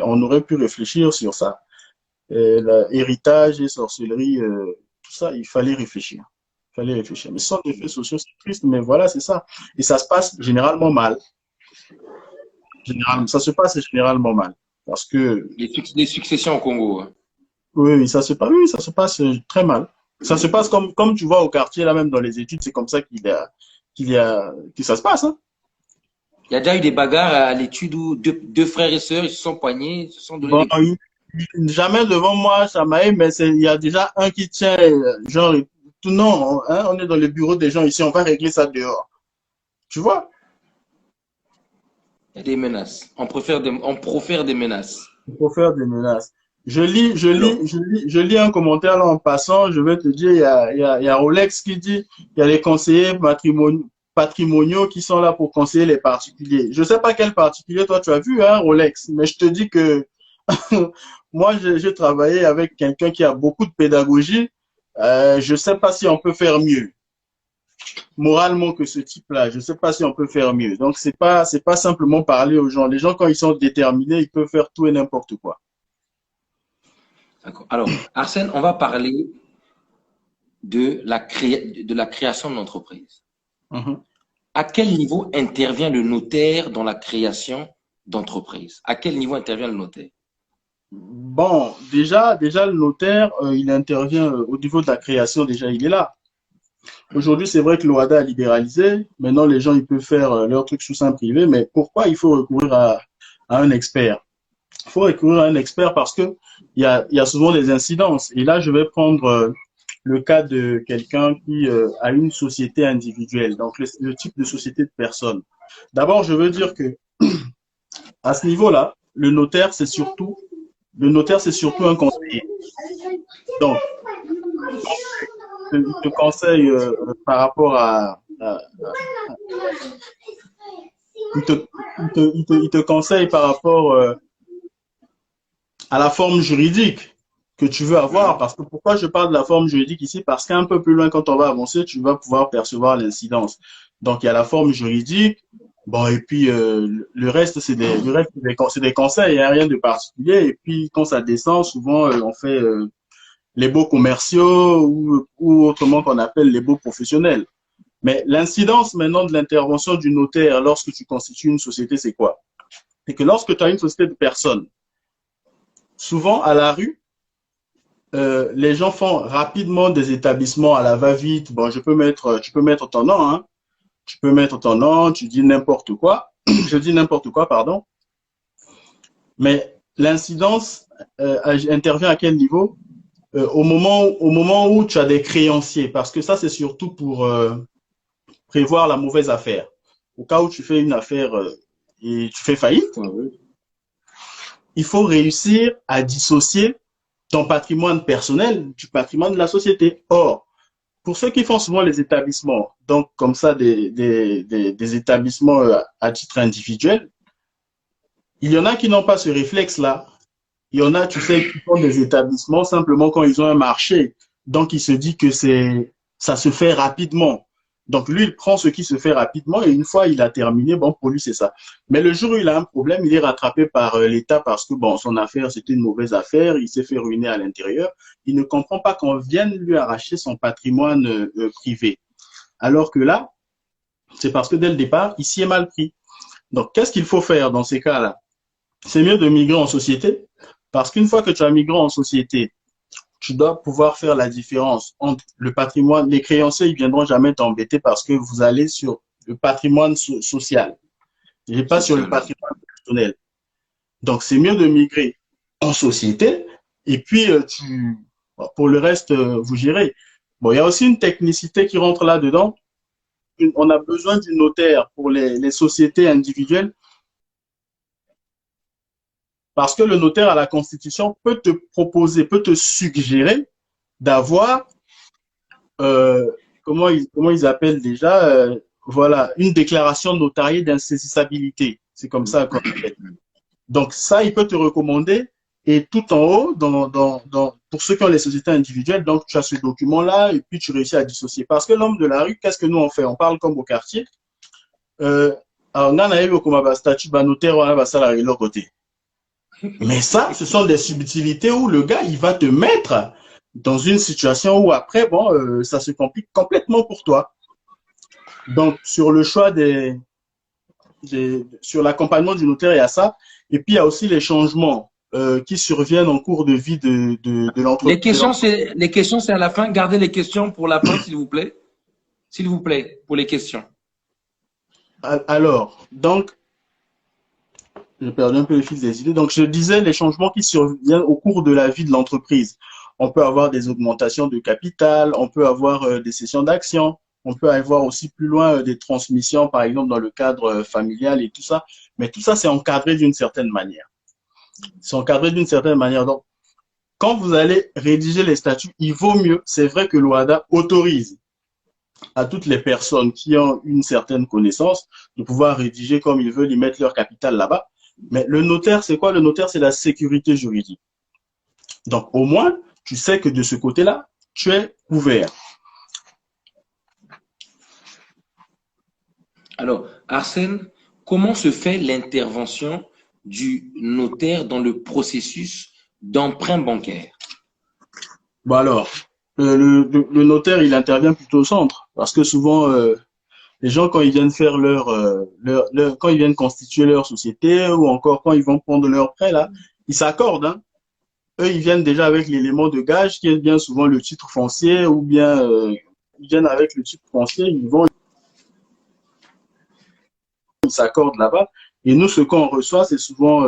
on aurait pu réfléchir sur ça. Héritage et sorcellerie, tout ça, il fallait réfléchir. Il fallait réfléchir. Mais ce sont des faits sociaux, c'est triste, mais voilà, c'est ça. Et ça se passe généralement mal. Ça se passe généralement mal. Parce que. Les successions au Congo. Oui, ça se passe très mal. Ça se passe comme tu vois au quartier, là même dans les études, c'est comme ça que ça se passe. Hein. Il y a déjà eu des bagarres à l'étude où deux frères et sœurs, ils se sont poignés, ils se sont donnés jamais devant moi, Samaï, mais il y a déjà un qui tient, genre, tout non, hein, on est dans le bureau des gens ici, on va régler ça dehors. Tu vois? Il y a des menaces. On profère des menaces. On profère des menaces. Je lis un commentaire là en passant, je vais te dire, il y a Rolex qui dit, il y a les conseillers patrimoniaux qui sont là pour conseiller les particuliers. Je sais pas quel particulier toi tu as vu, hein, Rolex, mais je te dis que moi, j'ai travaillé avec quelqu'un qui a beaucoup de pédagogie. Je ne sais pas si on peut faire mieux. Moralement que ce type-là, je ne sais pas si on peut faire mieux. Donc, c'est pas simplement parler aux gens. Les gens, quand ils sont déterminés, ils peuvent faire tout et n'importe quoi. D'accord. Alors, Arsène, on va parler de la création de l'entreprise. À quel niveau intervient le notaire dans la création d'entreprise? À quel niveau intervient le notaire? Bon, déjà le notaire, il intervient au niveau de la création, déjà, il est là. Aujourd'hui, c'est vrai que l'OHADA a libéralisé. Maintenant, les gens, ils peuvent faire leur truc sous sein privé. Mais pourquoi il faut recourir à un expert? Il faut recourir à un expert parce que il y a souvent des incidences. Et là, je vais prendre le cas de quelqu'un qui a une société individuelle. Donc, le type de société de personne. D'abord, je veux dire que à ce niveau-là, le notaire, c'est surtout un conseiller. Donc, il te conseille par rapport il te conseille par rapport à la forme juridique que tu veux avoir. Parce que pourquoi je parle de la forme juridique ici? Parce qu'un peu plus loin, quand on va avancer, tu vas pouvoir percevoir l'incidence. Donc, il y a la forme juridique. Bon, et puis le reste, c'est des conseils, hein, rien de particulier. Et puis, quand ça descend, souvent, on fait les baux commerciaux ou autrement qu'on appelle les baux professionnels. Mais l'incidence maintenant de l'intervention du notaire lorsque tu constitues une société, c'est quoi? c'est que lorsque tu as une société de personnes, souvent à la rue, les gens font rapidement des établissements à la va-vite. Bon, tu peux mettre ton nom, hein. Tu peux mettre ton nom, tu dis n'importe quoi. Je dis n'importe quoi, pardon. Mais l'incidence intervient à quel niveau? Au moment où tu as des créanciers, parce que ça, c'est surtout pour prévoir la mauvaise affaire. Au cas où tu fais une affaire et tu fais faillite, il faut réussir à dissocier ton patrimoine personnel du patrimoine de la société. Or, pour ceux qui font souvent les établissements, donc comme ça des établissements à titre individuel, il y en a qui n'ont pas ce réflexe-là. Il y en a, tu sais, qui font des établissements simplement quand ils ont un marché. Donc, il se dit que ça se fait rapidement. Donc, lui, il prend ce qui se fait rapidement et une fois il a terminé, bon, pour lui, c'est ça. Mais le jour où il a un problème, il est rattrapé par l'État parce que, bon, son affaire, c'était une mauvaise affaire, il s'est fait ruiner à l'intérieur. Il ne comprend pas qu'on vienne lui arracher son patrimoine privé. Alors que là, c'est parce que dès le départ, il s'y est mal pris. Donc, qu'est-ce qu'il faut faire dans ces cas-là? C'est mieux de migrer en société parce qu'une fois que tu as migré en société, tu dois pouvoir faire la différence entre le patrimoine. Les créanciers, ils viendront jamais t'embêter parce que vous allez sur le patrimoine social et pas sur le patrimoine personnel. Donc, c'est mieux de migrer en société et puis pour le reste, vous gérez. Bon, il y a aussi une technicité qui rentre là-dedans. On a besoin du notaire pour les sociétés individuelles. Parce que le notaire à la Constitution peut te proposer, peut te suggérer d'avoir, comment ils appellent déjà, voilà, une déclaration notariée d'insaisissabilité. C'est comme ça qu'on appelle. Donc ça, il peut te recommander. Et tout en haut, pour ceux qui ont les sociétés individuelles, donc tu as ce document-là et puis tu réussis à dissocier. Parce que l'homme de la rue, qu'est-ce que nous on fait? On parle comme au quartier. Alors, on a eu comme statut notaire, on a ça de l'autre côté. Mais ça, ce sont des subtilités où le gars, il va te mettre dans une situation où après, bon, ça se complique complètement pour toi. Donc, sur le choix sur l'accompagnement du notaire, il y a ça. Et puis, il y a aussi les changements qui surviennent en cours de vie de l'entreprise. Les questions, c'est à la fin. Gardez les questions pour la fin, s'il vous plaît. S'il vous plaît, pour les questions. Alors, donc, j'ai perdu un peu le fil des idées. Donc, je disais les changements qui surviennent au cours de la vie de l'entreprise. On peut avoir des augmentations de capital, on peut avoir des cessions d'actions, on peut avoir aussi plus loin des transmissions, par exemple, dans le cadre familial et tout ça. Mais tout ça, c'est encadré d'une certaine manière. C'est encadré d'une certaine manière. Donc, quand vous allez rédiger les statuts, il vaut mieux, c'est vrai que l'OHADA autorise à toutes les personnes qui ont une certaine connaissance de pouvoir rédiger comme ils veulent, y mettre leur capital là-bas. Mais le notaire, c'est quoi? Le notaire, c'est la sécurité juridique. Donc, au moins, tu sais que de ce côté-là, tu es couvert. Alors, Arsène, comment se fait l'intervention du notaire dans le processus d'emprunt bancaire? Bon alors, le notaire, il intervient plutôt au centre. Parce que souvent, les gens, quand ils viennent faire quand ils viennent constituer leur société ou encore quand ils vont prendre leur prêt, là, ils s'accordent, hein. Eux, ils viennent déjà avec l'élément de gage qui est bien souvent le titre foncier ou bien ils viennent avec le titre foncier, ils s'accordent là-bas. Et nous, ce qu'on reçoit, c'est souvent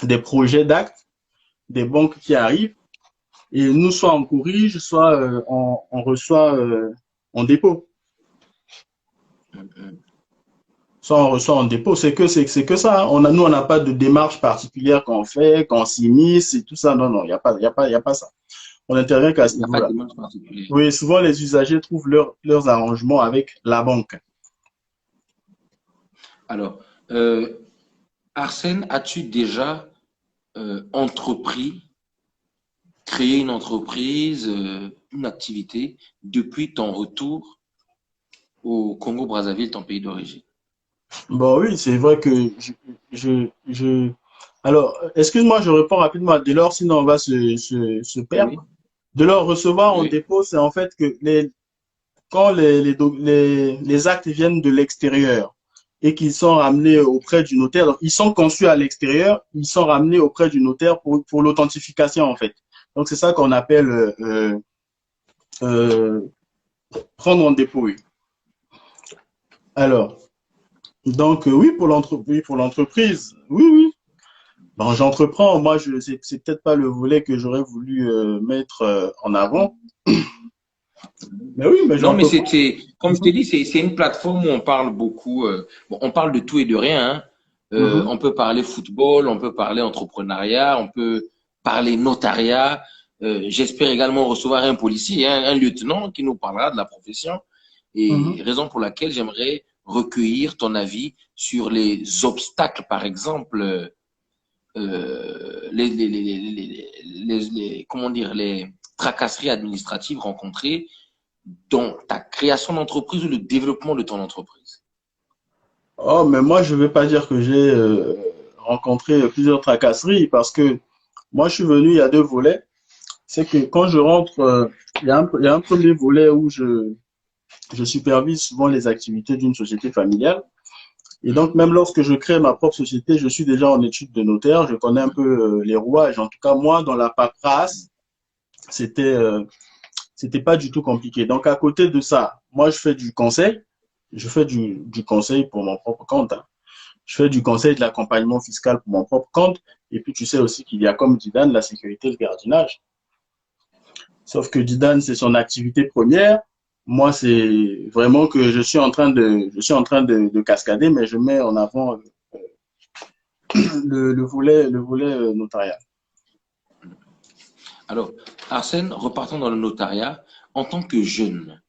des projets d'actes, des banques qui arrivent et nous, soit on corrige, soit on reçoit en dépôt. Soit on reçoit en dépôt, c'est que ça. Hein. Nous, on n'a pas de démarche particulière qu'on fait, qu'on s'immisce et tout ça. Non, non, il n'y a pas ça. On intervient qu'à ce niveau-là. Oui, souvent les usagers trouvent leurs arrangements avec la banque. Alors, Arsène, as-tu déjà créé une entreprise, une activité depuis ton retour au Congo-Brazzaville, ton pays d'origine? Bon, oui, c'est vrai que Alors, excuse-moi, je réponds rapidement. Dès lors, sinon on va se perdre. Oui. De leur recevoir en dépôt, c'est en fait que quand les actes viennent de l'extérieur, et qu'ils sont ramenés auprès du notaire. Donc, ils sont conçus à l'extérieur, ils sont ramenés auprès du notaire pour l'authentification, en fait. Donc, c'est ça qu'on appelle euh, prendre en dépôt. Oui. Alors, donc, oui, pour l'entreprise, oui, oui. Bon, j'entreprends. Moi, c'est peut-être pas le volet que j'aurais voulu mettre en avant. Mais oui, mais Non, mais j'entreprends. comme je t'ai dit, c'est une plateforme où on parle beaucoup, bon, on parle de tout et de rien, hein. Mhm, On peut parler football, on peut parler entrepreneuriat, on peut parler notariat. J'espère également recevoir un policier, hein, un lieutenant qui nous parlera de la profession. mhm. Et raison pour laquelle j'aimerais recueillir ton avis sur les obstacles, par exemple, comment dire, les tracasseries administratives rencontrées dans ta création d'entreprise ou le développement de ton entreprise? Oh, mais moi, je vais pas dire que j'ai rencontré plusieurs tracasseries parce que moi, je suis venu, il y a deux volets. C'est que quand je rentre, il y a un premier volet où je supervise souvent les activités d'une société familiale. Et donc, même lorsque je crée ma propre société, je suis déjà en études de notaire, je connais un peu les rouages. En tout cas, moi, dans la paperasse, c'était c'était pas du tout compliqué. Donc, à côté de ça, moi, je fais du conseil. Je fais du conseil pour mon propre compte, hein. Je fais du conseil de l'accompagnement fiscal pour mon propre compte. Et puis, tu sais aussi qu'il y a, comme dit Dan, la sécurité et le gardiennage. Sauf que Didan, c'est son activité première. Moi, c'est vraiment que je suis en train de cascader, mais je mets en avant le volet notarial. Alors, Arsène, repartons dans le notariat. En tant que jeune,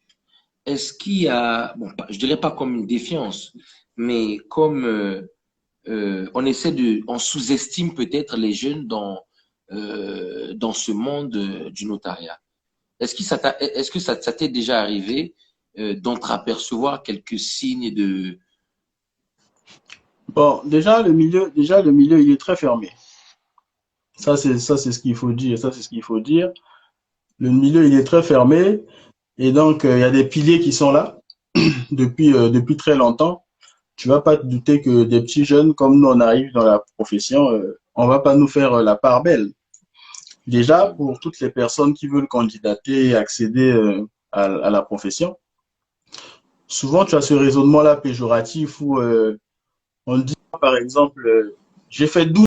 est-ce qu'il y a, bon, je dirais pas comme une défiance, mais comme on sous-estime peut-être les jeunes dans ce monde du notariat. Est-ce que ça t'est déjà arrivé d'entreapercevoir quelques signes de... Bon, déjà, le milieu, il est très fermé. Ça, c'est ce qu'il faut dire. Ça, c'est ce qu'il faut dire. Le milieu, il est très fermé. Et donc, il y a des piliers qui sont là depuis très longtemps. Tu vas pas te douter que des petits jeunes comme nous, on arrive dans la profession, on va pas nous faire la part belle. Déjà, pour toutes les personnes qui veulent candidater et accéder à la profession, souvent tu as ce raisonnement-là péjoratif où on dit, par exemple, j'ai fait 12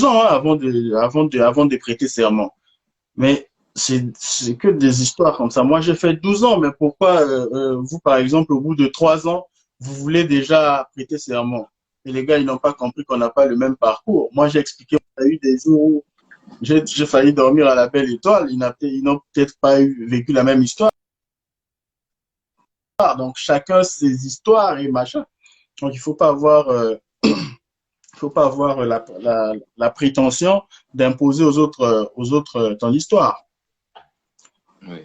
ans hein, avant de prêter serment. Mais c'est que des histoires comme ça. Moi, j'ai fait 12 ans, mais pourquoi vous, par exemple, au bout de 3 ans, vous voulez déjà prêter serment? Et les gars, ils n'ont pas compris qu'on n'a pas le même parcours. Moi, j'ai expliqué, on a eu des jours où j'ai failli dormir à la belle étoile. Ils n'ont peut-être pas vécu la même histoire. Donc, chacun ses histoires et machin. Donc, il faut pas avoir la prétention d'imposer aux autres ton histoire. Oui.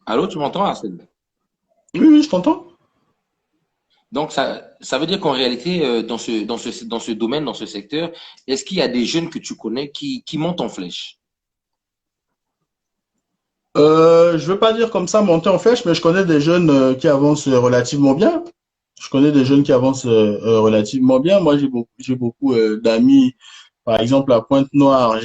Allô, tu m'entends, Arsène? Oui, oui, je t'entends. Donc, ça veut dire qu'en réalité, dans ce domaine, dans ce secteur, est-ce qu'il y a des jeunes que tu connais qui montent en flèche? Je veux pas dire comme ça monter en flèche, mais je connais des jeunes qui avancent relativement bien. Je connais des jeunes qui avancent relativement bien. Moi, j'ai beaucoup d'amis, par exemple à Pointe-Noire.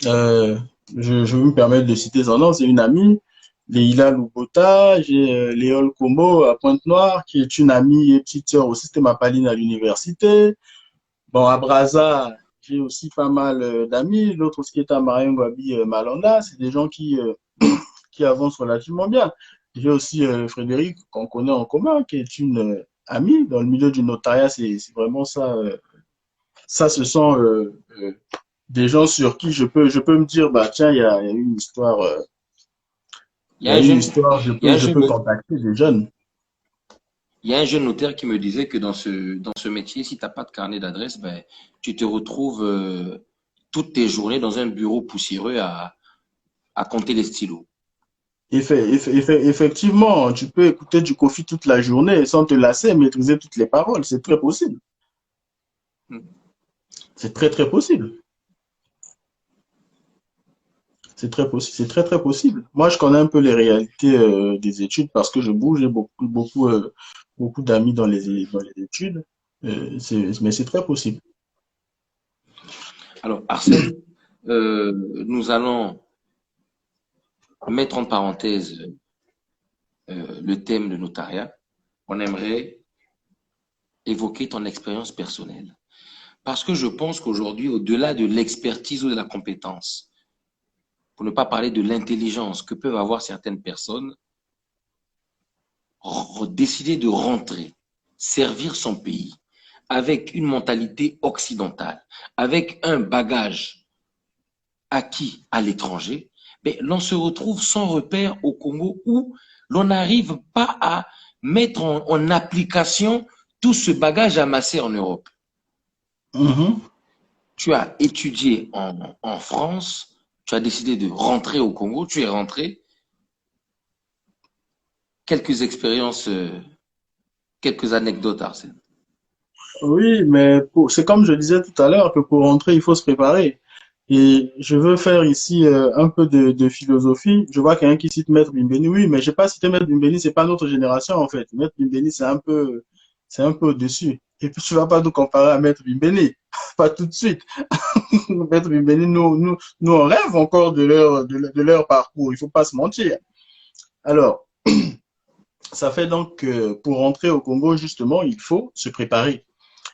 Euh, je vais me permettre de citer son nom, c'est une amie, Leila Lubota. J'ai Léole Como à Pointe-Noire, qui est une amie et petite sœur au système Apaline à l'université. Bon, à Brazza, j'ai aussi pas mal d'amis. L'autre aussi qui est à Marion Gwabi Malanda, c'est des gens qui avancent relativement bien. J'ai aussi Frédéric, qu'on connaît en commun, qui est une amie dans le milieu du notariat. C'est vraiment ça. Ça, ce sont des gens sur qui je peux me dire, bah tiens, il y a une histoire, Il il y y a a un une jeune, histoire, il y a un je jeune, peux contacter des jeunes. il y a un jeune notaire qui me disait que dans ce métier, si tu n'as pas de carnet d'adresse, ben, tu te retrouves toutes tes journées dans un bureau poussiéreux à compter les stylos. Effectivement, tu peux écouter du Kofi toute la journée sans te lasser et maîtriser toutes les paroles. C'est très possible. C'est très, très possible. c'est très, très possible. Moi, je connais un peu les réalités des études parce que je bouge, j'ai beaucoup d'amis dans les études. Mais c'est très possible. Alors, Arsène, nous allons mettre en parenthèse le thème de notariat. On aimerait évoquer ton expérience personnelle. Parce que je pense qu'aujourd'hui, au-delà de l'expertise ou de la compétence, pour ne pas parler de l'intelligence que peuvent avoir certaines personnes, décider de rentrer, servir son pays avec une mentalité occidentale, avec un bagage acquis à l'étranger, mais l'on se retrouve sans repère au Congo où l'on n'arrive pas à mettre en application tout ce bagage amassé en Europe. Tu as étudié en France, tu as décidé de rentrer au Congo, tu es rentré. Quelques expériences, quelques anecdotes, Arsène. Oui, mais c'est comme je disais tout à l'heure que pour rentrer, il faut se préparer. Et je veux faire ici un peu de philosophie. Je vois quelqu'un qui cite Maître Bimbeni. Oui, mais j'ai pas cité Maître Bimbeni, c'est pas notre génération en fait. Maître Bimbeni, c'est un peu au-dessus. Et puis tu vas pas nous comparer à Maître Bimbeni, pas tout de suite. Maître Bimbeni, nous on rêve encore de leur parcours. Il faut pas se mentir. Alors, ça fait donc que pour rentrer au Congo, justement, il faut se préparer.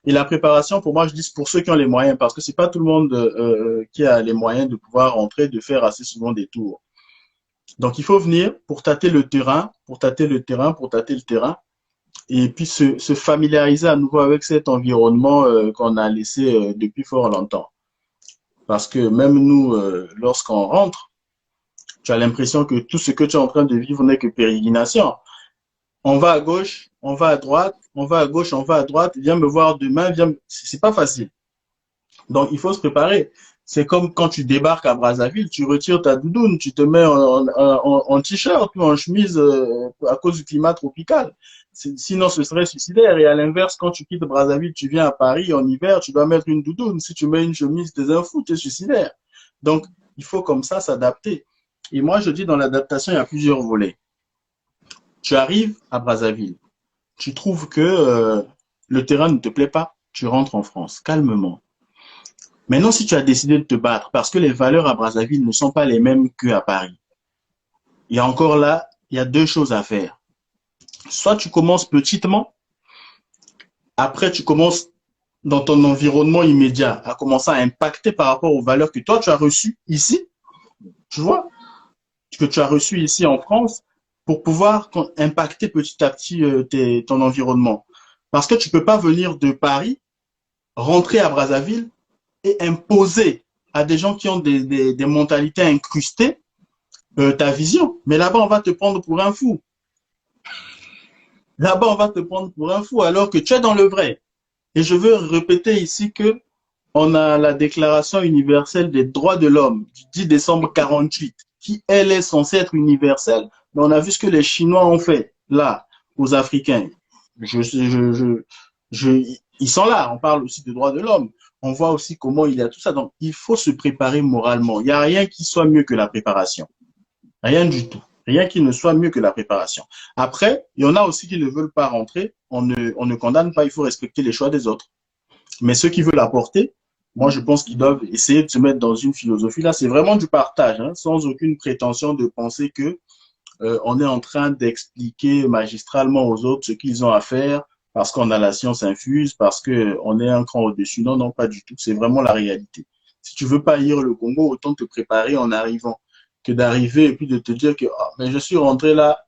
Et la préparation, pour moi, je dis pour ceux qui ont les moyens, parce que c'est pas tout le monde qui a les moyens de pouvoir rentrer, de faire assez souvent des tours. Donc, il faut venir pour tâter le terrain, et puis se familiariser à nouveau avec cet environnement qu'on a laissé depuis fort longtemps. Parce que même nous, lorsqu'on rentre, tu as l'impression que tout ce que tu es en train de vivre n'est que pérégrination. On va à gauche, on va à droite, on va à gauche, on va à droite, viens me voir demain, c'est pas facile. Donc, il faut se préparer. C'est comme quand tu débarques à Brazzaville, tu retires ta doudoune, tu te mets en t-shirt ou en chemise à cause du climat tropical. Sinon, ce serait suicidaire. Et à l'inverse, quand tu quittes Brazzaville, tu viens à Paris en hiver, tu dois mettre une doudoune. Si tu mets une chemise, t'es un fou, t'es suicidaire. Donc, il faut comme ça s'adapter. Et moi, je dis dans l'adaptation, il y a plusieurs volets. Tu arrives à Brazzaville, tu trouves que le terrain ne te plaît pas, tu rentres en France, calmement. Maintenant, si tu as décidé de te battre, parce que les valeurs à Brazzaville ne sont pas les mêmes qu'à Paris, il y a encore là, il y a deux choses à faire. Soit tu commences petitement, après tu commences dans ton environnement immédiat à commencer à impacter par rapport aux valeurs que toi tu as reçues ici, tu vois, que tu as reçues ici en France, pour pouvoir impacter petit à petit ton environnement. Parce que tu ne peux pas venir de Paris, rentrer à Brazzaville et imposer à des gens qui ont des mentalités incrustées ta vision. Mais là-bas, on va te prendre pour un fou. Là-bas, on va te prendre pour un fou alors que tu es dans le vrai. Et je veux répéter ici que on a la Déclaration universelle des droits de l'homme du 10 décembre 48, qui, elle, est censée être universelle. Mais on a vu ce que les Chinois ont fait, là, aux Africains. Ils sont là, on parle aussi des droits de l'homme. On voit aussi comment il y a tout ça. Donc, il faut se préparer moralement. Il n'y a rien qui soit mieux que la préparation. Rien du tout. Rien qui ne soit mieux que la préparation. Après, il y en a aussi qui ne veulent pas rentrer. On ne condamne pas, il faut respecter les choix des autres. Mais ceux qui veulent apporter, moi, je pense qu'ils doivent essayer de se mettre dans une philosophie. Là, c'est vraiment du partage, hein, sans aucune prétention de penser que on est en train d'expliquer magistralement aux autres ce qu'ils ont à faire parce qu'on a la science infuse, parce qu'on est un cran au-dessus. Non, non, pas du tout. C'est vraiment la réalité. Si tu veux pas lire le Congo, autant te préparer en arrivant que d'arriver et puis de te dire que mais je suis rentré là,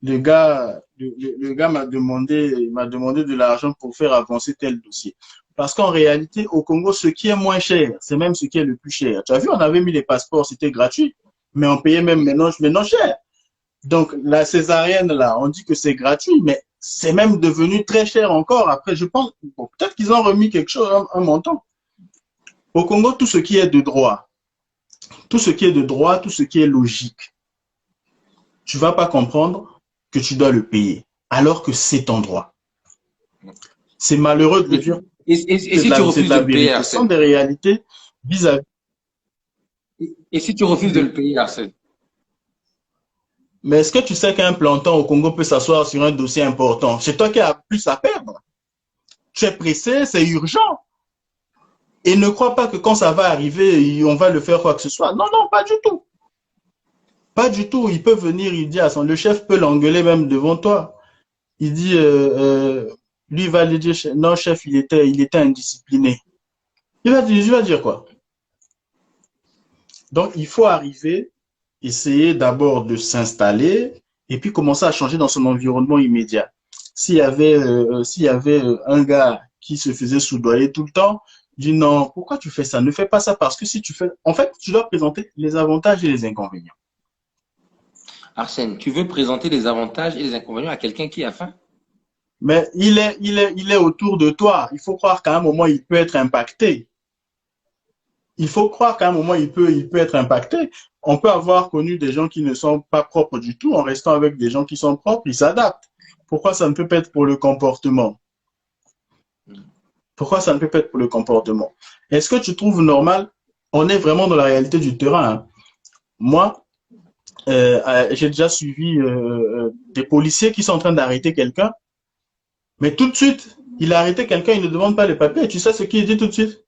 le gars m'a demandé de l'argent pour faire avancer tel dossier. Parce qu'en réalité, au Congo, ce qui est moins cher, c'est même ce qui est le plus cher. Tu as vu, on avait mis les passeports, c'était gratuit, mais on payait même maintenant cher. Donc, la césarienne, là, on dit que c'est gratuit, mais c'est même devenu très cher encore. Après, je pense, bon, peut-être qu'ils ont remis quelque chose, un montant. Au Congo, tout ce qui est de droit, tout ce qui est logique, tu vas pas comprendre que tu dois le payer, alors que c'est ton droit. C'est malheureux de le dire. Et si tu refuses de payer, ce sont des réalités vis-à-vis. Et si tu refuses de le payer, Arsène? Mais est-ce que tu sais qu'un planton au Congo peut s'asseoir sur un dossier important? C'est toi qui as plus à perdre. Tu es pressé, c'est urgent. Et ne crois pas que quand ça va arriver, on va le faire quoi que ce soit. Non, non, pas du tout. Pas du tout. Il peut venir, il dit à le chef peut l'engueuler même devant toi. Il dit, lui va lui dire, non chef, il était indiscipliné. Il va dire quoi? Donc il faut arriver, essayer d'abord de s'installer et puis commencer à changer dans son environnement immédiat. S'il y avait un gars qui se faisait soudoyer tout le temps, dis non, pourquoi tu fais ça? Ne fais pas ça parce que si tu fais, en fait, tu dois présenter les avantages et les inconvénients. Arsène, tu veux présenter les avantages et les inconvénients à quelqu'un qui a faim? Mais il est autour de toi. Il faut croire qu'à un moment, il peut être impacté. Il faut croire qu'à un moment, il peut être impacté. On peut avoir connu des gens qui ne sont pas propres du tout. En restant avec des gens qui sont propres, ils s'adaptent. Pourquoi ça ne peut pas être pour le comportement? Pourquoi ça ne peut pas être pour le comportement? Est-ce que tu trouves normal? On est vraiment dans la réalité du terrain. Hein. Moi, j'ai déjà suivi des policiers qui sont en train d'arrêter quelqu'un. Mais tout de suite, il a arrêté quelqu'un, il ne demande pas les papiers. Et tu sais ce qu'il dit tout de suite?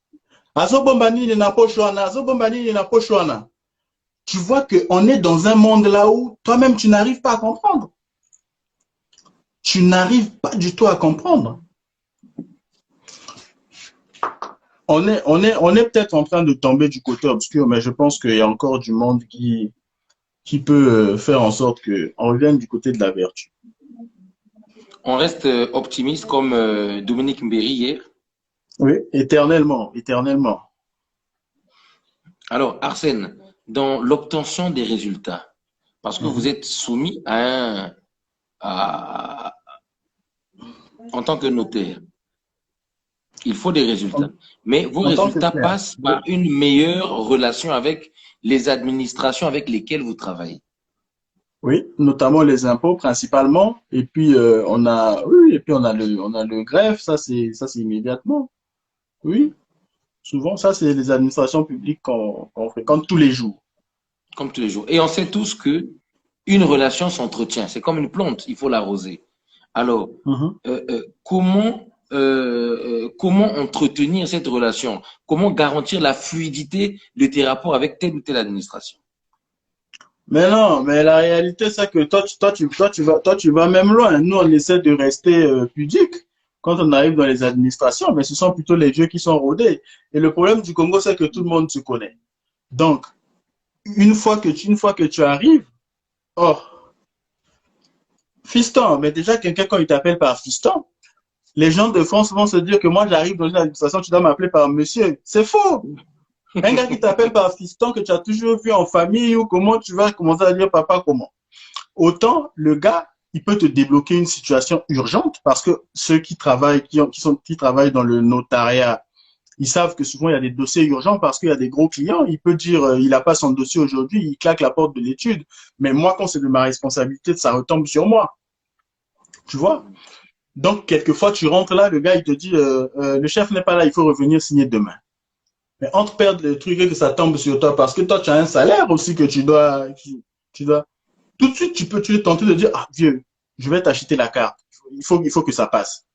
Tu vois qu'on est dans un monde là où toi-même, tu n'arrives pas à comprendre. Tu n'arrives pas du tout à comprendre. On est peut-être en train de tomber du côté obscur, mais je pense qu'il y a encore du monde qui peut faire en sorte qu'on revienne du côté de la vertu. On reste optimiste comme Dominique Mbéry hier. Oui, éternellement, éternellement. Alors, Arsène, dans l'obtention des résultats, parce que vous êtes soumis en tant que notaire, il faut des résultats. Mais vos résultats passent par une meilleure relation avec les administrations avec lesquelles vous travaillez. Oui, notamment les impôts principalement. Et puis on a le greffe, ça c'est immédiatement. Oui, souvent ça c'est les administrations publiques qu'on fréquente tous les jours. Comme tous les jours. Et on sait tous que une relation s'entretient. C'est comme une plante, il faut l'arroser. Alors, comment entretenir cette relation? Comment garantir la fluidité de tes rapports avec telle ou telle administration? Mais non, mais la réalité, c'est que toi, tu vas même loin. Nous, on essaie de rester pudique quand on arrive dans les administrations, mais ce sont plutôt les vieux qui sont rodés. Et le problème du Congo, c'est que tout le monde se connaît. Donc, une fois que tu arrives, oh, fiston, mais déjà, quelqu'un, quand il t'appelle par fiston, les gens de France vont se dire que moi, j'arrive dans une administration, tu dois m'appeler par monsieur. C'est faux. Un gars qui t'appelle par fiston que tu as toujours vu en famille ou comment tu vas commencer à dire papa comment. Autant le gars, il peut te débloquer une situation urgente parce que ceux qui travaillent, qui travaillent dans le notariat, ils savent que souvent il y a des dossiers urgents parce qu'il y a des gros clients. Il peut dire il n'a pas son dossier aujourd'hui, il claque la porte de l'étude. Mais moi, quand c'est de ma responsabilité, ça retombe sur moi. Tu vois? Donc, quelquefois, tu rentres là, le gars, il te dit le chef n'est pas là, il faut revenir signer demain. Mais entre perdre le truc et que ça tombe sur toi, parce que toi, tu as un salaire aussi que tu dois. Tout de suite, tu es tenté de dire, ah, vieux, je vais t'acheter la carte. Il faut que ça passe.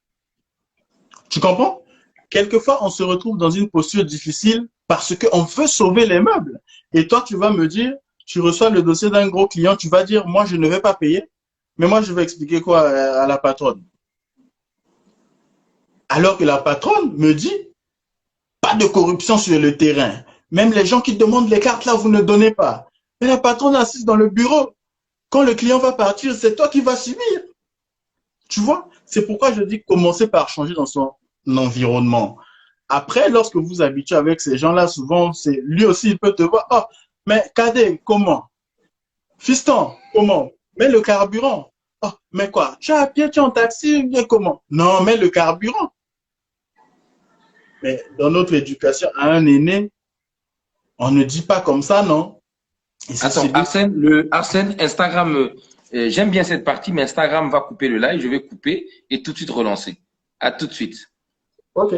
Tu comprends? Quelquefois, on se retrouve dans une posture difficile parce qu'on veut sauver les meubles. Et toi, tu vas me dire, tu reçois le dossier d'un gros client, tu vas dire, moi, je ne vais pas payer. Mais moi, je vais expliquer quoi à la patronne? Alors que la patronne me dit, pas de corruption sur le terrain. Même les gens qui demandent les cartes là, vous ne donnez pas. Mais la patronne assise dans le bureau, quand le client va partir, c'est toi qui vas subir. Tu vois? C'est pourquoi je dis commencer par changer dans son environnement. Après, lorsque vous habituez avec ces gens-là, souvent, c'est lui aussi, il peut te voir. Oh, mais Cadet, comment? Fiston, comment? Mais le carburant. Oh, mais quoi? Tu es à pied, tu es en taxi, bien comment? Non, mais le carburant. Mais dans notre éducation, à un aîné, on ne dit pas comme ça, non? Attends, Arsène, Instagram, j'aime bien cette partie, mais Instagram va couper le live, je vais couper et tout de suite relancer. À tout de suite. Ok.